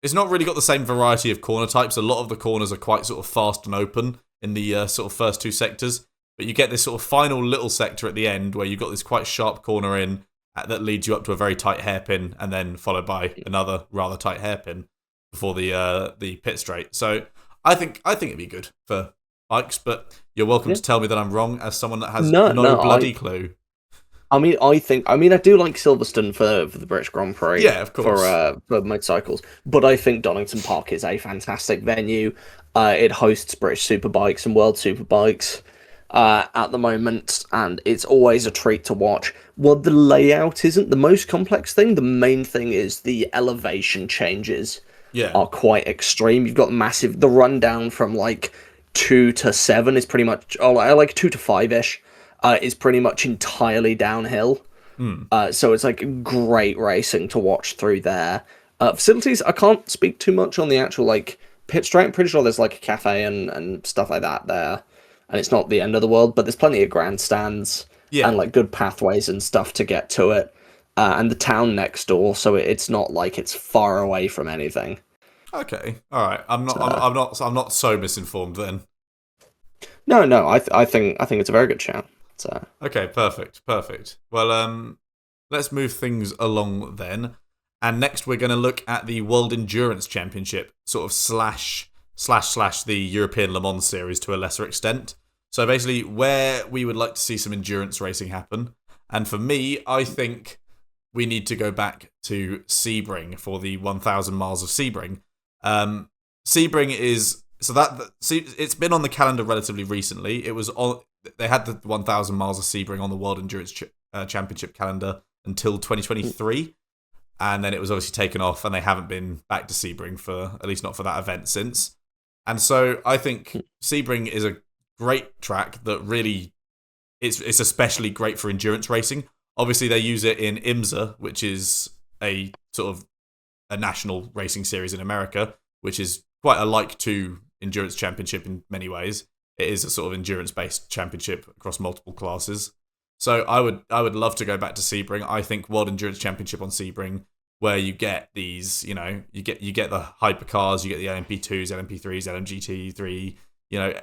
it's not really got the same variety of corner types. A lot of the corners are quite sort of fast and open in the sort of first two sectors. But you get this sort of final little sector at the end where you've got this quite sharp corner in that leads you up to a very tight hairpin and then followed by another rather tight hairpin before the pit straight. So I think it'd be good for bikes, but you're welcome to tell me that I'm wrong as someone that has no bloody clue. I mean, I do like Silverstone for the British Grand Prix. Yeah, of course. For motorcycles. But I think Donington Park is a fantastic venue. It hosts British Superbikes and World Superbikes at the moment, and it's always a treat to watch. Well, the layout isn't the most complex thing. The main thing is the elevation changes are quite extreme. You've got the rundown from like 2 to 7 is pretty much, like 2 to 5-ish. Is pretty much entirely downhill. So it's like great racing to watch through there. Facilities, I can't speak too much on the actual like pit straight. I'm pretty sure there's like a cafe and stuff like that there. And it's not the end of the world, but there's plenty of grandstands and like good pathways and stuff to get to it. And the town next door, so it's not like it's far away from anything. Okay, all right. I'm not so misinformed then. No. I think it's a very good shout. So. Okay, perfect. Well, let's move things along then. And next we're going to look at the World Endurance Championship, sort of slash the European Le Mans Series to a lesser extent. So basically where we would like to see some endurance racing happen. And for me, I think we need to go back to Sebring for the 1,000 miles of Sebring. Sebring is... So it's been on the calendar relatively recently. It was on... They had the 1,000 miles of Sebring on the World Endurance Championship calendar until 2023, and then it was obviously taken off, and they haven't been back to Sebring for, at least not for that event since. And so I think Sebring is a great track that really it's especially great for endurance racing. Obviously, they use it in IMSA, which is a sort of a national racing series in America, which is quite alike to Endurance Championship in many ways. It is a sort of endurance-based championship across multiple classes. So I would love to go back to Sebring. I think World Endurance Championship on Sebring, where you get these, you get the hypercars, you get the LMP2s, LMP3s, LMGT3,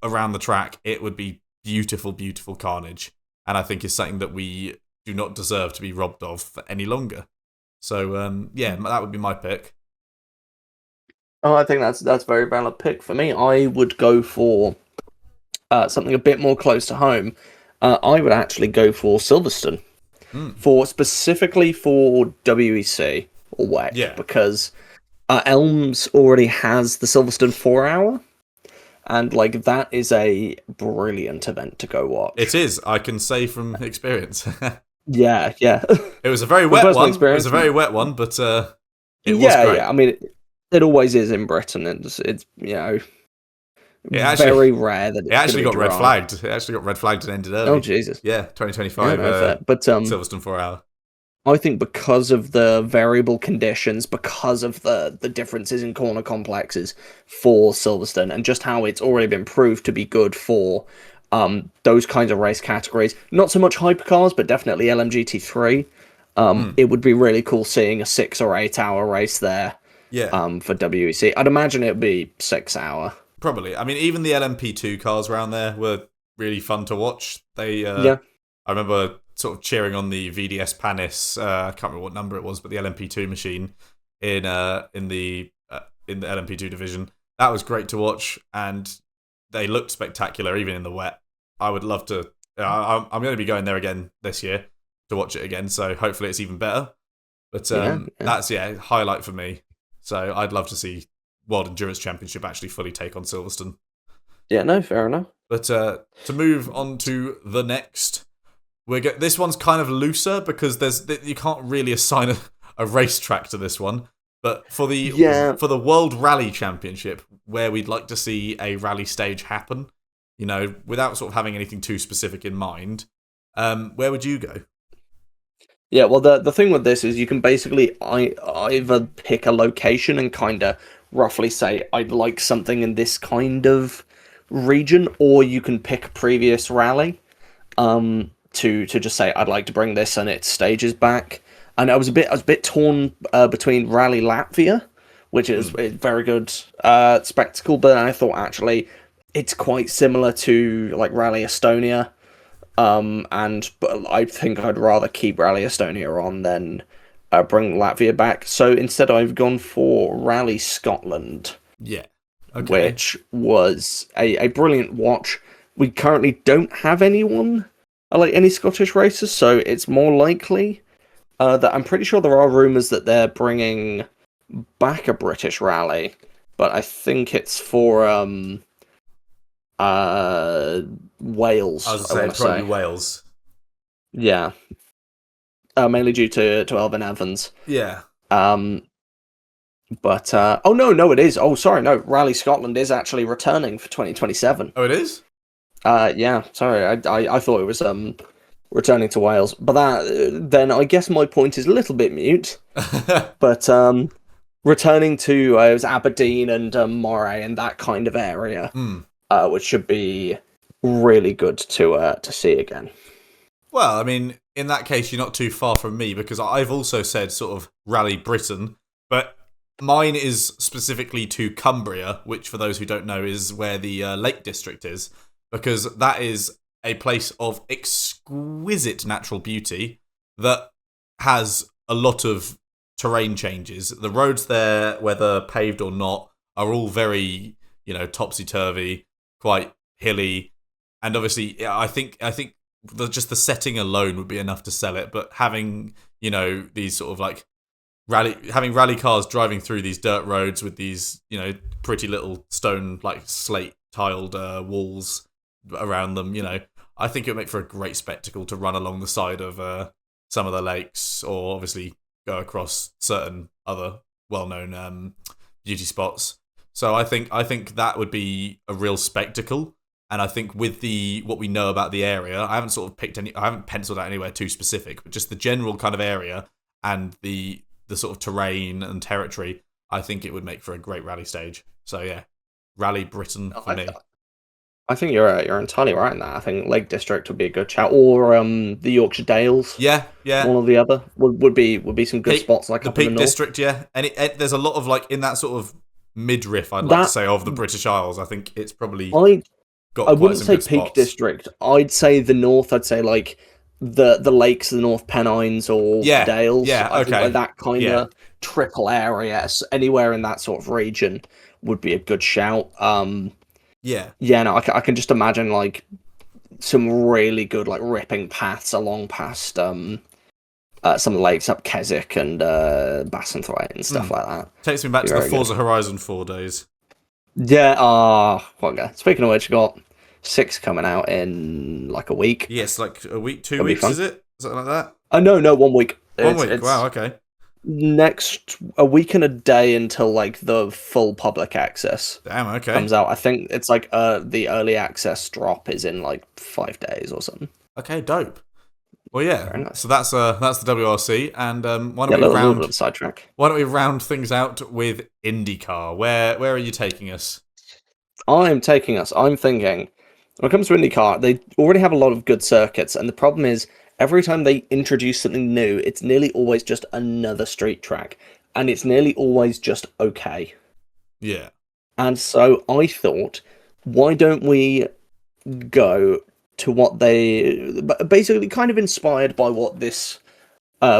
around the track. It would be beautiful, beautiful carnage, and I think is something that we do not deserve to be robbed of for any longer. So that would be my pick. Oh, I think that's a very valid pick. For me, I would go for something a bit more close to home. I would actually go for Silverstone, specifically for WEC or WEC, because Elms already has the Silverstone 4-hour, and like that is a brilliant event to go watch. It is. I can say from experience. Yeah. It was a very wet one. It was a very wet one, but it was great. Yeah. I mean. It always is in Britain. It's very rare that it actually got red flagged. It actually got red flagged and ended early. Oh Jesus! Yeah, 2025. But Silverstone 4-hour. I think because of the variable conditions, because of the differences in corner complexes for Silverstone, and just how it's already been proved to be good for those kinds of race categories. Not so much hypercars, but definitely LMGT3. It would be really cool seeing a 6 or 8 hour race there. Yeah. For WEC, I'd imagine it'd be 6 hour. Probably. I mean, even the LMP2 cars around there were really fun to watch. They, I remember sort of cheering on the VDS Panis. I can't remember what number it was, but the LMP2 machine in the LMP2 division. That was great to watch, and they looked spectacular even in the wet. I would love to. I'm going to be going there again this year to watch it again. So hopefully it's even better. But that's highlight for me. So I'd love to see World Endurance Championship actually fully take on Silverstone. Yeah, no, fair enough. But to move on to the next, this one's kind of looser because you can't really assign a racetrack to this one. But for the World Rally Championship, where we'd like to see a rally stage happen, without sort of having anything too specific in mind, where would you go? Yeah, well, the thing with this is you can basically either pick a location and kind of roughly say, I'd like something in this kind of region, or you can pick a previous rally to just say, I'd like to bring this and its stages back. And I was a bit torn between Rally Latvia, which is a very good spectacle, but I thought actually it's quite similar to like Rally Estonia. But I think I'd rather keep Rally Estonia on than bring Latvia back. So instead, I've gone for Rally Scotland. Yeah. Okay. Which was a brilliant watch. We currently don't have anyone like any Scottish racers, so it's more likely that I'm pretty sure there are rumours that they're bringing back a British rally, but I think it's for Wales. I was saying probably Wales. Yeah. Mainly due to Elvin Evans. Yeah. But oh no, it is. Oh, sorry, no. Rally Scotland is actually returning for 2027. Oh, it is? Yeah. Sorry, I thought it was returning to Wales, but then I guess my point is a little bit mute. But returning to it was Aberdeen and Moray and that kind of area. Which should be really good to see again. Well, I mean, in that case, you're not too far from me, because I've also said sort of Rally Britain, but mine is specifically to Cumbria, which, for those who don't know, is where the Lake District is, because that is a place of exquisite natural beauty that has a lot of terrain changes. The roads there, whether paved or not, are all very, topsy-turvy, quite hilly, and obviously I think just the setting alone would be enough to sell it, but having these sort of like rally cars driving through these dirt roads with these pretty little stone like slate tiled walls around them, I think it would make for a great spectacle to run along the side of some of the lakes, or obviously go across certain other well-known beauty spots. So I think that would be a real spectacle, and I think with what we know about the area, I haven't penciled out anywhere too specific, but just the general kind of area and the sort of terrain and territory, I think it would make for a great rally stage. So yeah, Rally Britain for me. I think you're entirely right in that. I think Lake District would be a good shout, or the Yorkshire Dales. Yeah. One or the other would be some good spots like the Peak District. Yeah, and there's a lot of like in that sort of midriff, I'd like to say, of the British Isles. I think it's probably I wouldn't say Peak spots. District. I'd say the north. I'd say like the lakes, the North Pennines, or the Dales. Yeah, okay. I think like that kind of triple area, anywhere in that sort of region would be a good shout. Yeah, no, I can just imagine like some really good like ripping paths along past some of the lakes up Keswick and Bassenthwaite and stuff like that. Takes me back to the Forza Horizon 4 days. Yeah, speaking of which, you got 6 coming out in like a week. Yes, like a week, 2 weeks, is it? Something like that? No, 1 week. 1 week, wow, okay. Next, a week and a day until like the full public access. Damn, okay. Comes out. I think it's like the early access drop is in like 5 days or something. Okay, dope. Well, yeah. Nice. So that's the WRC, and why don't we round things out with IndyCar? Where are you taking us? I'm thinking when it comes to IndyCar, they already have a lot of good circuits, and the problem is every time they introduce something new, it's nearly always just another street track, and it's nearly always just okay. Yeah. And so I thought, why don't we go to what they basically kind of inspired by what this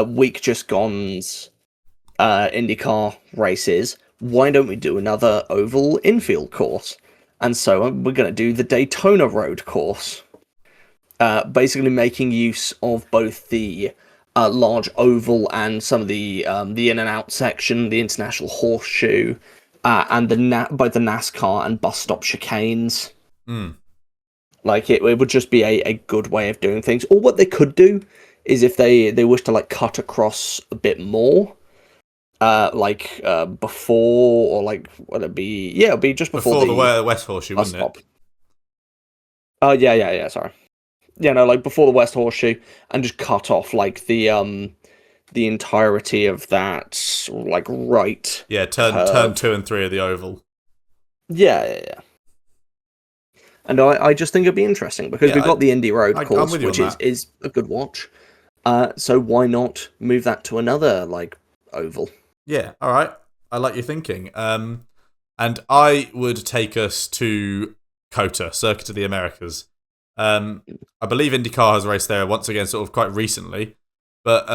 week just gone's IndyCar race is? Why don't we do another oval infield course? And so we're going to do the Daytona Road course. Basically making use of both the large oval and some of the in and out section, the International Horseshoe, and both the NASCAR and bus stop chicanes. Like it would just be a good way of doing things. Or what they could do is if they wish to like cut across a bit more, before, or like would it be? Yeah, it'd be just before the West Horseshoe, wouldn't it? Oh yeah. Sorry. Yeah, no, like before the West Horseshoe, and just cut off like the the entirety of that, like, right. Yeah, turn 2 and 3 of the oval. Yeah. And I just think it'd be interesting because we've got the Indy Road course, which is a good watch. So why not move that to another, like, oval? Yeah, all right. I like your thinking. And I would take us to COTA, Circuit of the Americas. I believe IndyCar has raced there once again, sort of quite recently. But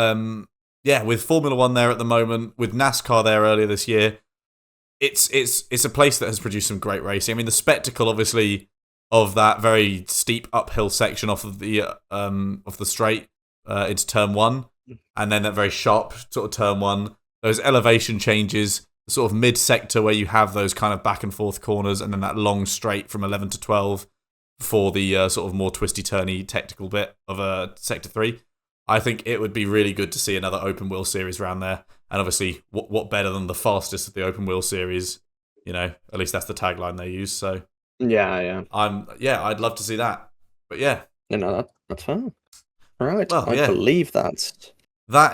yeah, with Formula One there at the moment, with NASCAR there earlier this year, it's a place that has produced some great racing. I mean, the spectacle, obviously, of that very steep uphill section off of the straight into turn 1, and then that very sharp sort of turn 1, those elevation changes, sort of mid-sector where you have those kind of back and forth corners, and then that long straight from 11 to 12 for the sort of more twisty-turny technical bit of Sector 3. I think it would be really good to see another open wheel series around there. And obviously, what better than the fastest of the open wheel series? You know, at least that's the tagline they use. So yeah, I'd love to see that. But yeah, that's fine. All right, well, I believe that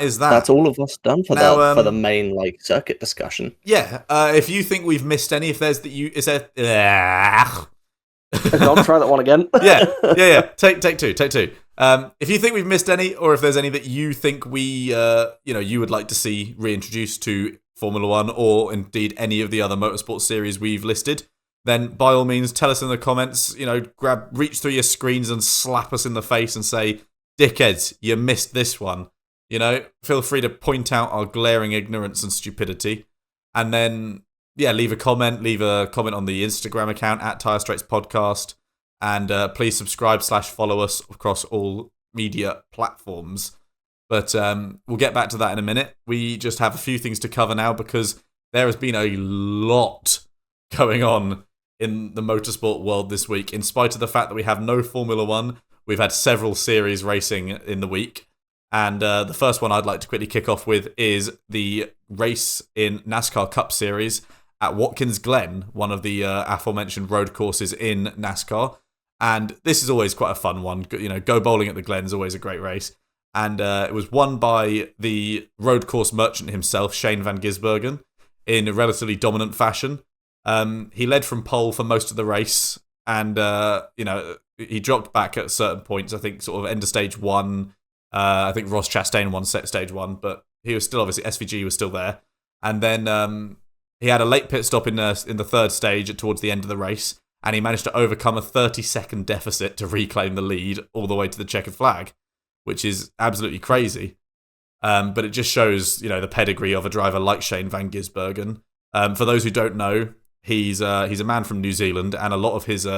is that. That's all of us done for the main, like, circuit discussion. Yeah, if you think we've missed any, if there's is there? I'll try that one again. yeah. Take two. If you think we've missed any, or if there's any that you think we, you would like to see reintroduced to Formula One, or indeed any of the other motorsport series we've listed, then by all means tell us in the comments. You know, reach through your screens and slap us in the face and say, "Dickheads, you missed this one." You know, feel free to point out our glaring ignorance and stupidity, and then leave a comment on the Instagram account at Tyre Straights Podcast. And please subscribe/follow us across all media platforms. But we'll get back to that in a minute. We just have a few things to cover now because there has been a lot going on in the motorsport world this week. In spite of the fact that we have no Formula One, we've had several series racing in the week. And the first one I'd like to quickly kick off with is the race in NASCAR Cup Series at Watkins Glen, one of the aforementioned road courses in NASCAR. And this is always quite a fun one. You know, Go Bowling at the Glen is always a great race. And it was won by the road course merchant himself, Shane van Gisbergen, in a relatively dominant fashion. He led from pole for most of the race. And, he dropped back at certain points, I think, sort of end of stage 1. I think Ross Chastain won stage 1, but he was still, obviously, SVG was still there. And then he had a late pit stop in the third stage towards the end of the race. And he managed to overcome a 30-second deficit to reclaim the lead all the way to the checkered flag, which is absolutely crazy. But it just shows, the pedigree of a driver like Shane van Gisbergen. For those who don't know, he's a man from New Zealand, and a lot of his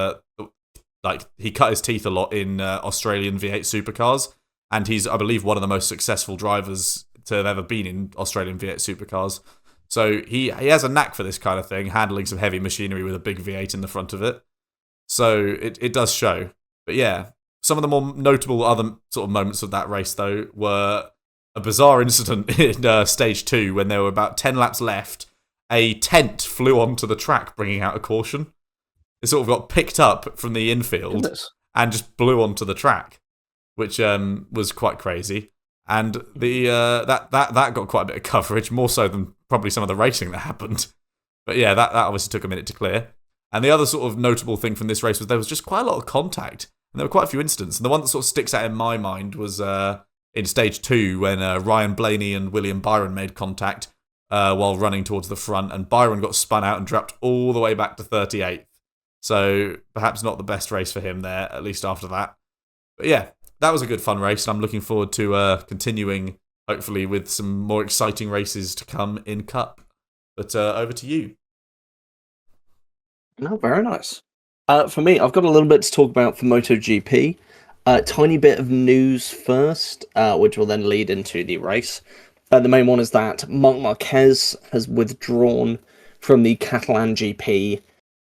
he cut his teeth a lot in Australian V8 supercars, and he's, I believe, one of the most successful drivers to have ever been in Australian V8 supercars. So he has a knack for this kind of thing, handling some heavy machinery with a big V8 in the front of it. So it does show. But yeah, some of the more notable other sort of moments of that race, though, were a bizarre incident in stage 2 when there were about 10 laps left. A tent flew onto the track, bringing out a caution. It sort of got picked up from the infield and just blew onto the track, which was quite crazy. And the that got quite a bit of coverage, more so than probably some of the racing that happened. But yeah, that obviously took a minute to clear. And the other sort of notable thing from this race was there was just quite a lot of contact. And there were quite a few incidents. And the one that sort of sticks out in my mind was in stage 2 when Ryan Blaney and William Byron made contact while running towards the front. And Byron got spun out and dropped all the way back to 38th. So perhaps not the best race for him there, at least after that. But yeah, that was a good fun race, and I'm looking forward to continuing, hopefully, with some more exciting races to come in Cup. But over to you. No, very nice. For me, I've got a little bit to talk about for MotoGP. Tiny bit of news first, which will then lead into the race. The main one is that Marc Marquez has withdrawn from the Catalan GP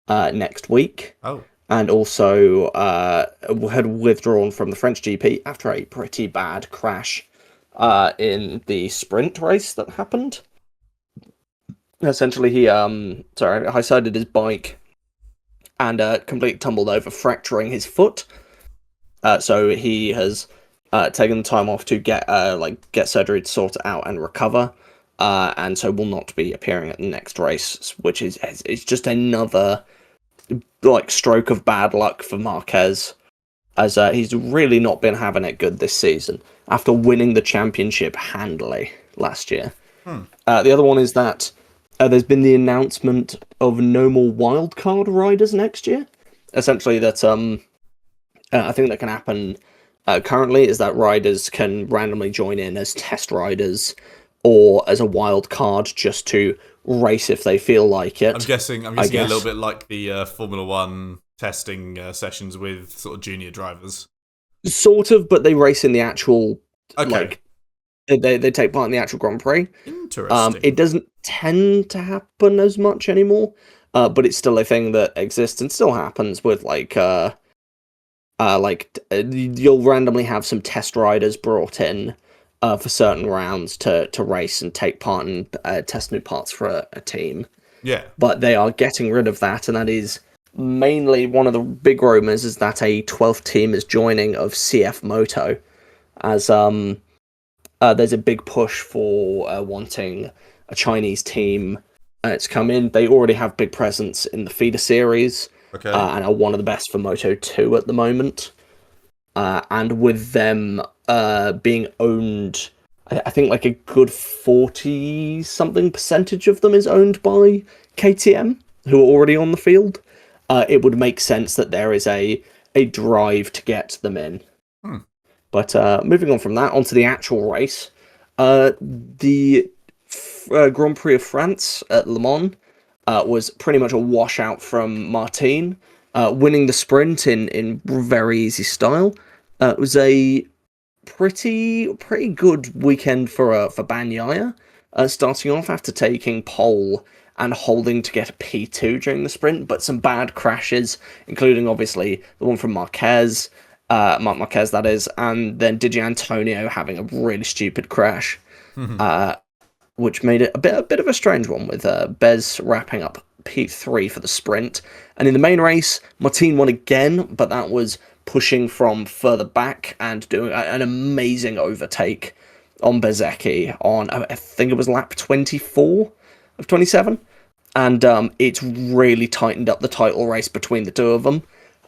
next week. Oh. And also had withdrawn from the French GP after a pretty bad crash in the sprint race that happened. Essentially, he high-sided his bike and completely tumbled over, fracturing his foot. So he has taken the time off to get surgery to sort it out and recover, and so will not be appearing at the next race, which is just another stroke of bad luck for Marquez, as he's really not been having it good this season after winning the championship handily last year. The other one is that there's been the announcement of no more wildcard riders next year. Essentially, that I think that can happen currently is that riders can randomly join in as test riders or as a wild card just to race if they feel like it. I'm guessing a little bit like the Formula One testing sessions with sort of junior drivers. Sort of, but they race in the actual Okay. They take part in the actual Grand Prix. Interesting. It doesn't tend to happen as much anymore, but it's still a thing that exists and still happens with you'll randomly have some test riders brought in for certain rounds to race and take part and test new parts for a team. Yeah. But they are getting rid of that, and that is mainly one of the big rumours is that a 12th team is joining of CF Moto, as there's a big push for wanting a Chinese team to come in. They already have big presence in the feeder series, Okay. and are one of the best for Moto 2 at the moment. And with them being owned, I think like a good 40-something percentage of them is owned by KTM, who are already on the field. It would make sense that there is a drive to get them in. But moving on from that, onto the actual race, the Grand Prix of France at Le Mans was pretty much a washout from Martin, winning the sprint in very easy style. It was a pretty good weekend for Bagnaia, starting off after taking pole and holding to get a P2 during the sprint, but some bad crashes, including obviously the one from Marquez, Marc Marquez that is, and then Di Giannantonio having a really stupid crash, which made it a bit of a strange one, with Bez wrapping up P3 for the sprint. And in the main race, Martin won again, but that was pushing from further back and doing an amazing overtake on Bezzecchi on, I think it was lap 24 of 27, and it's really tightened up the title race between the two of them,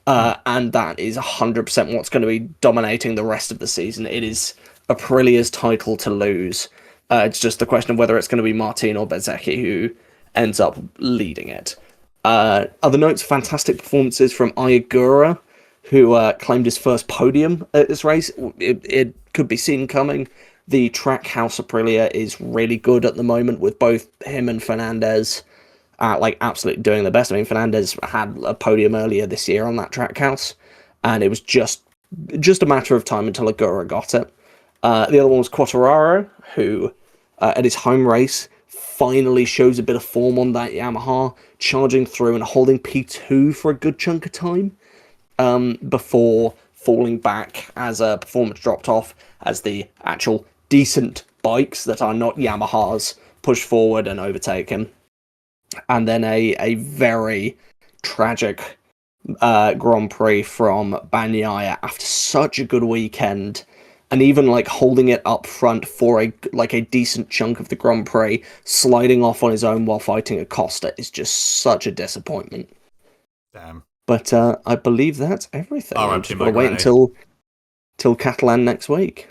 and that is 100% what's going to be dominating the rest of the season. It is Aprilia's title to lose. It's just the question of whether it's going to be Martin or Bezzecchi who ends up leading it. Other notes, fantastic performances from Ayagura, who claimed his first podium at this race. It could be seen coming. The Trackhouse Aprilia is really good at the moment, with both him and Fernandez absolutely doing the best. I mean, Fernandez had a podium earlier this year on that Trackhouse, and it was just a matter of time until Agura got it. The other one was Quartararo, who at his home race finally shows a bit of form on that Yamaha, charging through and holding P2 for a good chunk of time, before falling back as performance dropped off as the actual decent bikes that are not Yamahas push forward and overtake him. And then a very tragic Grand Prix from Bagnaia after such a good weekend, and even holding it up front for a decent chunk of the Grand Prix, sliding off on his own while fighting Acosta is just such a disappointment. Damn. But I believe that's everything. All right, I'm just going to wait until Catalan next week.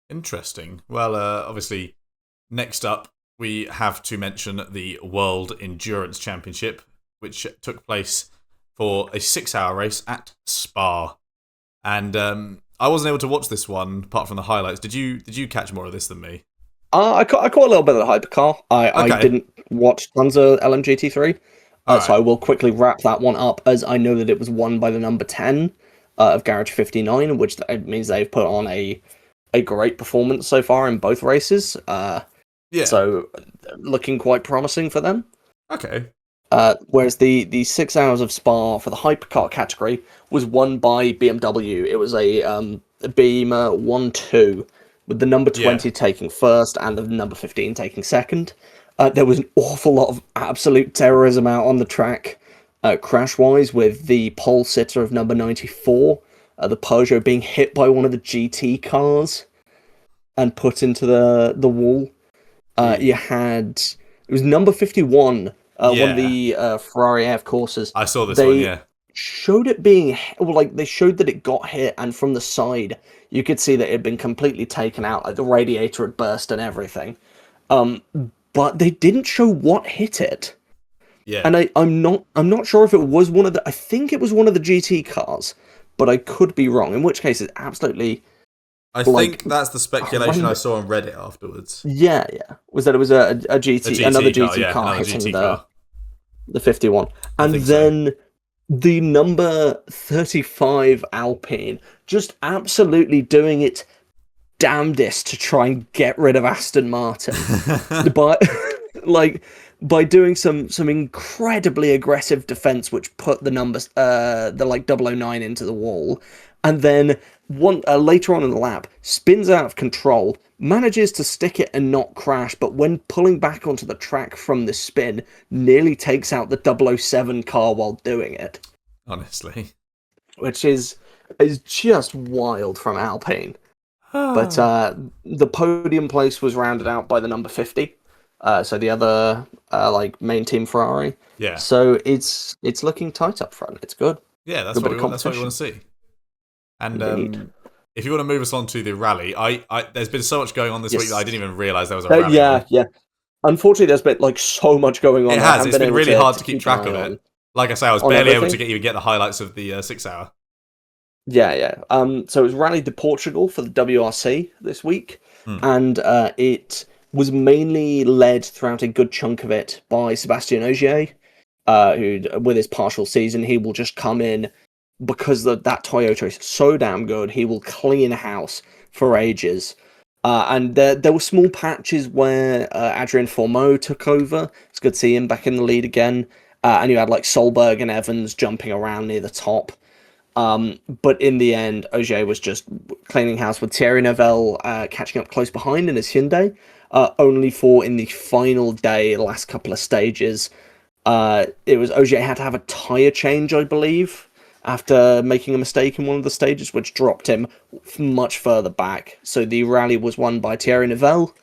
Interesting. Well, obviously, next up, we have to mention the World Endurance Championship, which took place for a 6-hour race at Spa. And I wasn't able to watch this one, apart from the highlights. Did you catch more of this than me? I caught a little bit of the hypercar. I didn't watch tons of LMGT3, so I will quickly wrap that one up, as I know that it was won by the number 10 of Garage 59, which means they've put on a great performance so far in both races. So looking quite promising for them. Okay. Whereas the 6 hours of Spa for the hypercar category was won by BMW. It was a Beamer 1-2, with the number 20 taking first and the number 15 taking second. There was an awful lot of absolute terrorism out on the track, crash-wise, with the pole sitter of number 94 the Peugeot being hit by one of the GT cars and put into the wall. You had, it was number 51, one of the Ferrari AF courses. I saw this one, yeah. Showed it being, well, like, they showed that it got hit, and from the side, you could see that it had been completely taken out, like the radiator had burst and everything. But they didn't show what hit it. Yeah. And I'm not sure if it was one of the, I think it was one of the GT cars, but I could be wrong, in which case it's absolutely... I think that's the speculation I saw on Reddit afterwards. Yeah. Was that it was a GT, another GT car another hitting GT car. The 51. And then the number 35 Alpine just absolutely doing its damnedest to try and get rid of Aston Martin. by doing some incredibly aggressive defense, which put the numbers, the like 009 into the wall. And then later on in the lap, spins out of control, manages to stick it and not crash, but when pulling back onto the track from the spin, nearly takes out the 007 car while doing it. Honestly. Which is just wild from Alpine. But the podium place was rounded out by the number 50. So the other main team Ferrari. Yeah. So it's looking tight up front. It's good. Yeah, that's what we want to see. And if you want to move us on to the rally, there's been so much going on this week that I didn't even realise there was a rally. Yeah. Unfortunately, there's been so much going on. It has. It's been really hard to keep track of it. Like I say, I was barely able to get the highlights of the 6 hour. Yeah. So it was Rally de Portugal for the WRC this week, and it was mainly led throughout a good chunk of it by Sébastien Ogier, who, with his partial season, he will just come in because that Toyota is so damn good. He will clean house for ages. And there were small patches where Adrien Fourmeau took over. It's good to see him back in the lead again. And you had like Solberg and Evans jumping around near the top. But in the end, Ogier was just cleaning house with Thierry Neuville catching up close behind in his Hyundai. Only for in the final day, last couple of stages, it was Ogier had to have a tyre change, I believe, after making a mistake in one of the stages, which dropped him much further back. So the rally was won by Thierry Neuville,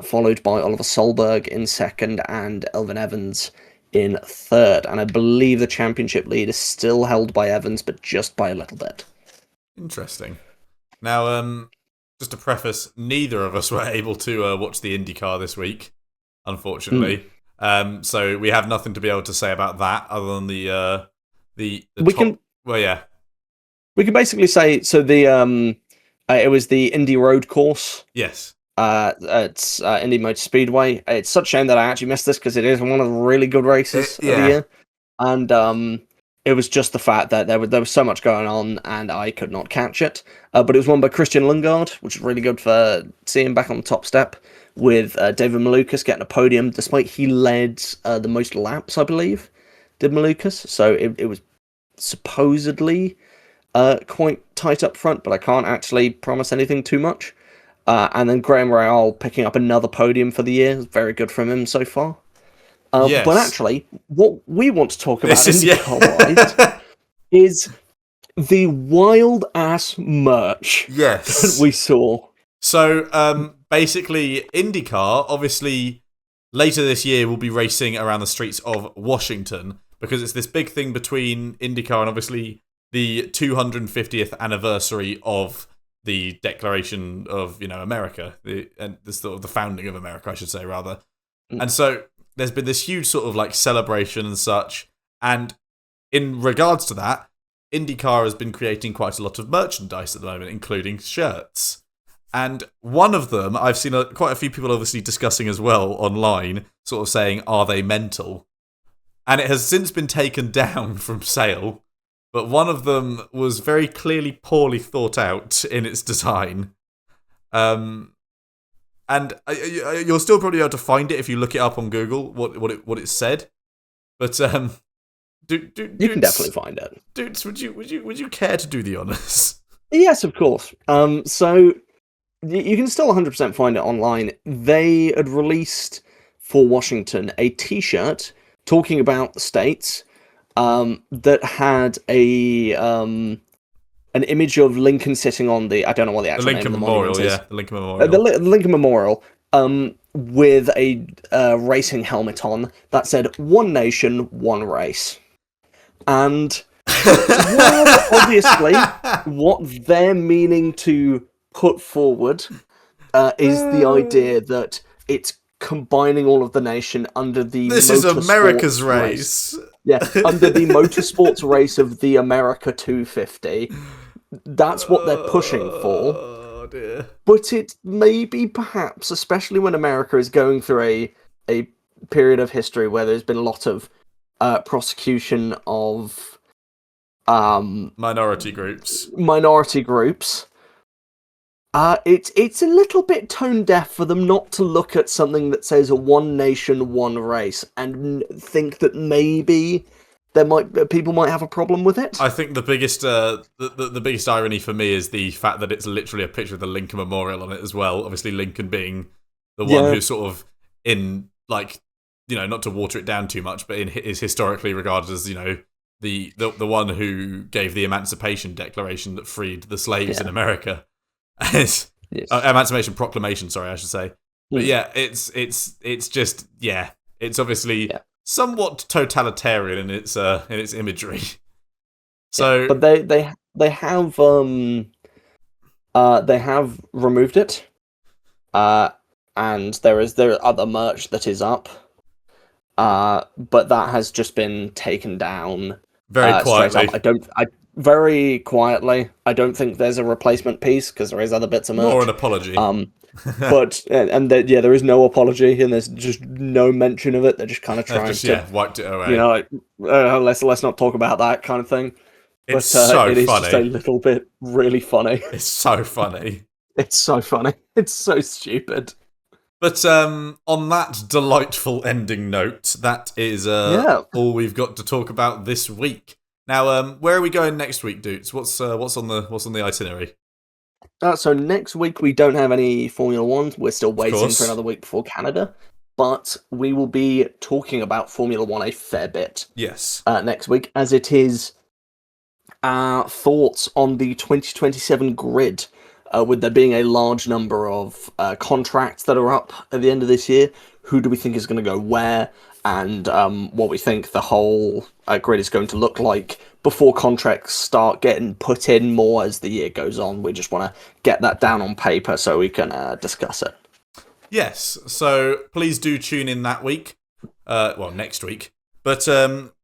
followed by Oliver Solberg in second and Elvin Evans in third. And I believe the championship lead is still held by Evans, but just by a little bit. Interesting. Now, just to preface, neither of us were able to watch the IndyCar this week, unfortunately. So we have nothing to be able to say about that other than the top. Well, yeah. We can basically say, so it was the Indy Road course. Yes. It's Indy Motor Speedway. It's such a shame that I actually missed this because it is one of the really good races of the year. And it was just the fact that there was so much going on and I could not catch it. But it was won by Christian Lundgaard, which is really good for seeing him back on the top step, with David Malukas getting a podium, despite he led the most laps, I believe, did Malukas. So it was supposedly quite tight up front, but I can't actually promise anything too much. And then Graham Rahal picking up another podium for the year. Very good from him so far. Yes. But actually, what we want to talk about is the wild ass merch that we saw. So basically, IndyCar, obviously, later this year will be racing around the streets of Washington because it's this big thing between IndyCar and obviously the 250th anniversary of the Declaration of America, and the sort of the founding of America, I should say, rather. And so there's been this huge sort of like celebration and such. And in regards to that, IndyCar has been creating quite a lot of merchandise at the moment, including shirts. And one of them, I've seen quite a few people obviously discussing as well online, sort of saying, are they mental? And it has since been taken down from sale. But one of them was very clearly poorly thought out in its design. And you'll still probably be able to find it if you look it up on Google, what it said. But you can definitely find it. Doots, would you care to do the honours? Yes, of course. So you can still 100% find it online. They had released for Washington a T-shirt talking about the states. That had a an image of Lincoln sitting on I don't know what the actual name of the Memorial, monument is. The Lincoln Memorial. The Lincoln Memorial, with a racing helmet on that said "One Nation, One Race," and well, obviously, what they're meaning to put forward is the idea that it's combining all of the nation under the This is America's race. Yeah, under the motorsports race of the America 250. That's what they're pushing for. Oh dear. But it may be perhaps, especially when America is going through a period of history where there's been a lot of prosecution of minority groups. It's a little bit tone deaf for them not to look at something that says a one nation, one race, and think that maybe people might have a problem with it. I think the biggest the biggest irony for me is the fact that it's literally a picture of the Lincoln Memorial on it as well. Obviously, Lincoln being the one who's sort of in, like, you know, not to water it down too much, but is historically regarded as, you know, the one who gave the Emancipation Declaration that freed the slaves in America. Emancipation Proclamation, sorry, I should say. But it's just it's obviously somewhat totalitarian in its imagery. So, but they have removed it, and there are other merch that is up, but that has just been taken down very quietly. Very quietly. I don't think there's a replacement piece because there is other bits of merch. Or an apology. But there is no apology, and there's just no mention of it. They're just kind of trying to wiped it away. You know, like, let's not talk about that kind of thing. It's so it is funny. Just a little bit really funny. It's so funny. It's so funny. It's so stupid. But on that delightful ending note, that is all we've got to talk about this week. Now, where are we going next week, Doots? What's on the itinerary? So next week we don't have any Formula One. We're still waiting for another week before Canada, but we will be talking about Formula One a fair bit. Yes. Next week, as it is thoughts on the 2027 grid, with there being a large number of contracts that are up at the end of this year. Who do we think is going to go where? And what we think the whole grid is going to look like before contracts start getting put in more as the year goes on. We just want to get that down on paper so we can discuss it. Yes, so please do tune in that week. Next week. But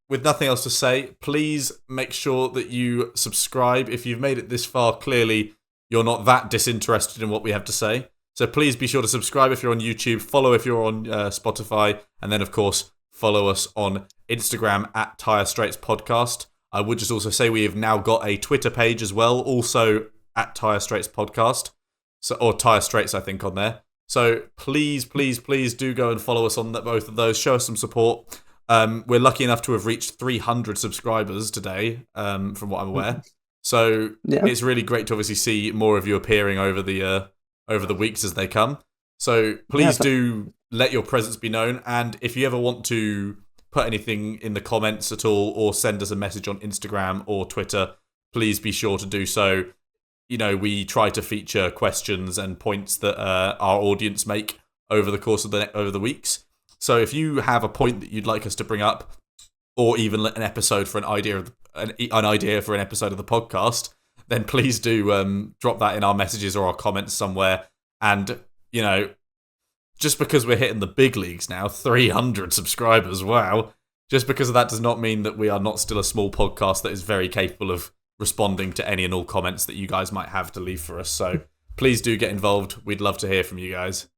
with nothing else to say, please make sure that you subscribe. If you've made it this far, clearly you're not that disinterested in what we have to say. So please be sure to subscribe if you're on YouTube, follow if you're on Spotify, and then, of course, follow us on Instagram at Tyre Straights Podcast. I would just also say we have now got a Twitter page as well, also at Tyre Straights Podcast, or Tyre Straights, I think, on there. So please, please, please do go and follow us on both of those. Show us some support. We're lucky enough to have reached 300 subscribers today, from what I'm aware. So it's really great to obviously see more of you appearing over the weeks as they come. So please do let your presence be known. And if you ever want to put anything in the comments at all or send us a message on Instagram or Twitter, please be sure to do so. You know, we try to feature questions and points that our audience make over the course of over the weeks. So if you have a point that you'd like us to bring up, or even an episode for an idea for an episode of the podcast, then please do drop that in our messages or our comments somewhere. And, you know, just because we're hitting the big leagues now, 300 subscribers, wow. Just because of that does not mean that we are not still a small podcast that is very capable of responding to any and all comments that you guys might have to leave for us. So please do get involved. We'd love to hear from you guys.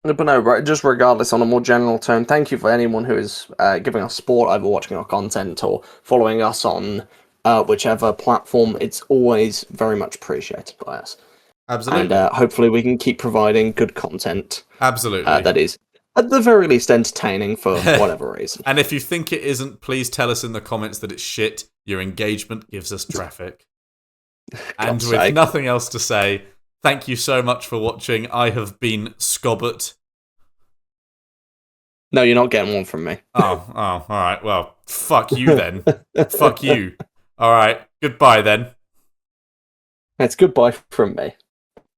But no, just regardless, on a more general tone, thank you for anyone who is giving us support, either watching our content or following us on whichever platform. It's always very much appreciated by us. Absolutely. And hopefully we can keep providing good content. Absolutely. That is, at the very least, entertaining for whatever reason. And if you think it isn't, please tell us in the comments that it's shit. Your engagement gives us traffic. And with nothing else to say, thank you so much for watching. I have been Scobbert. No, you're not getting one from me. Oh, all right. Well, fuck you then. Fuck you. All right. Goodbye then. It's goodbye from me.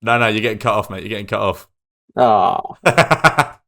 No, you're getting cut off, mate. You're getting cut off. Ah.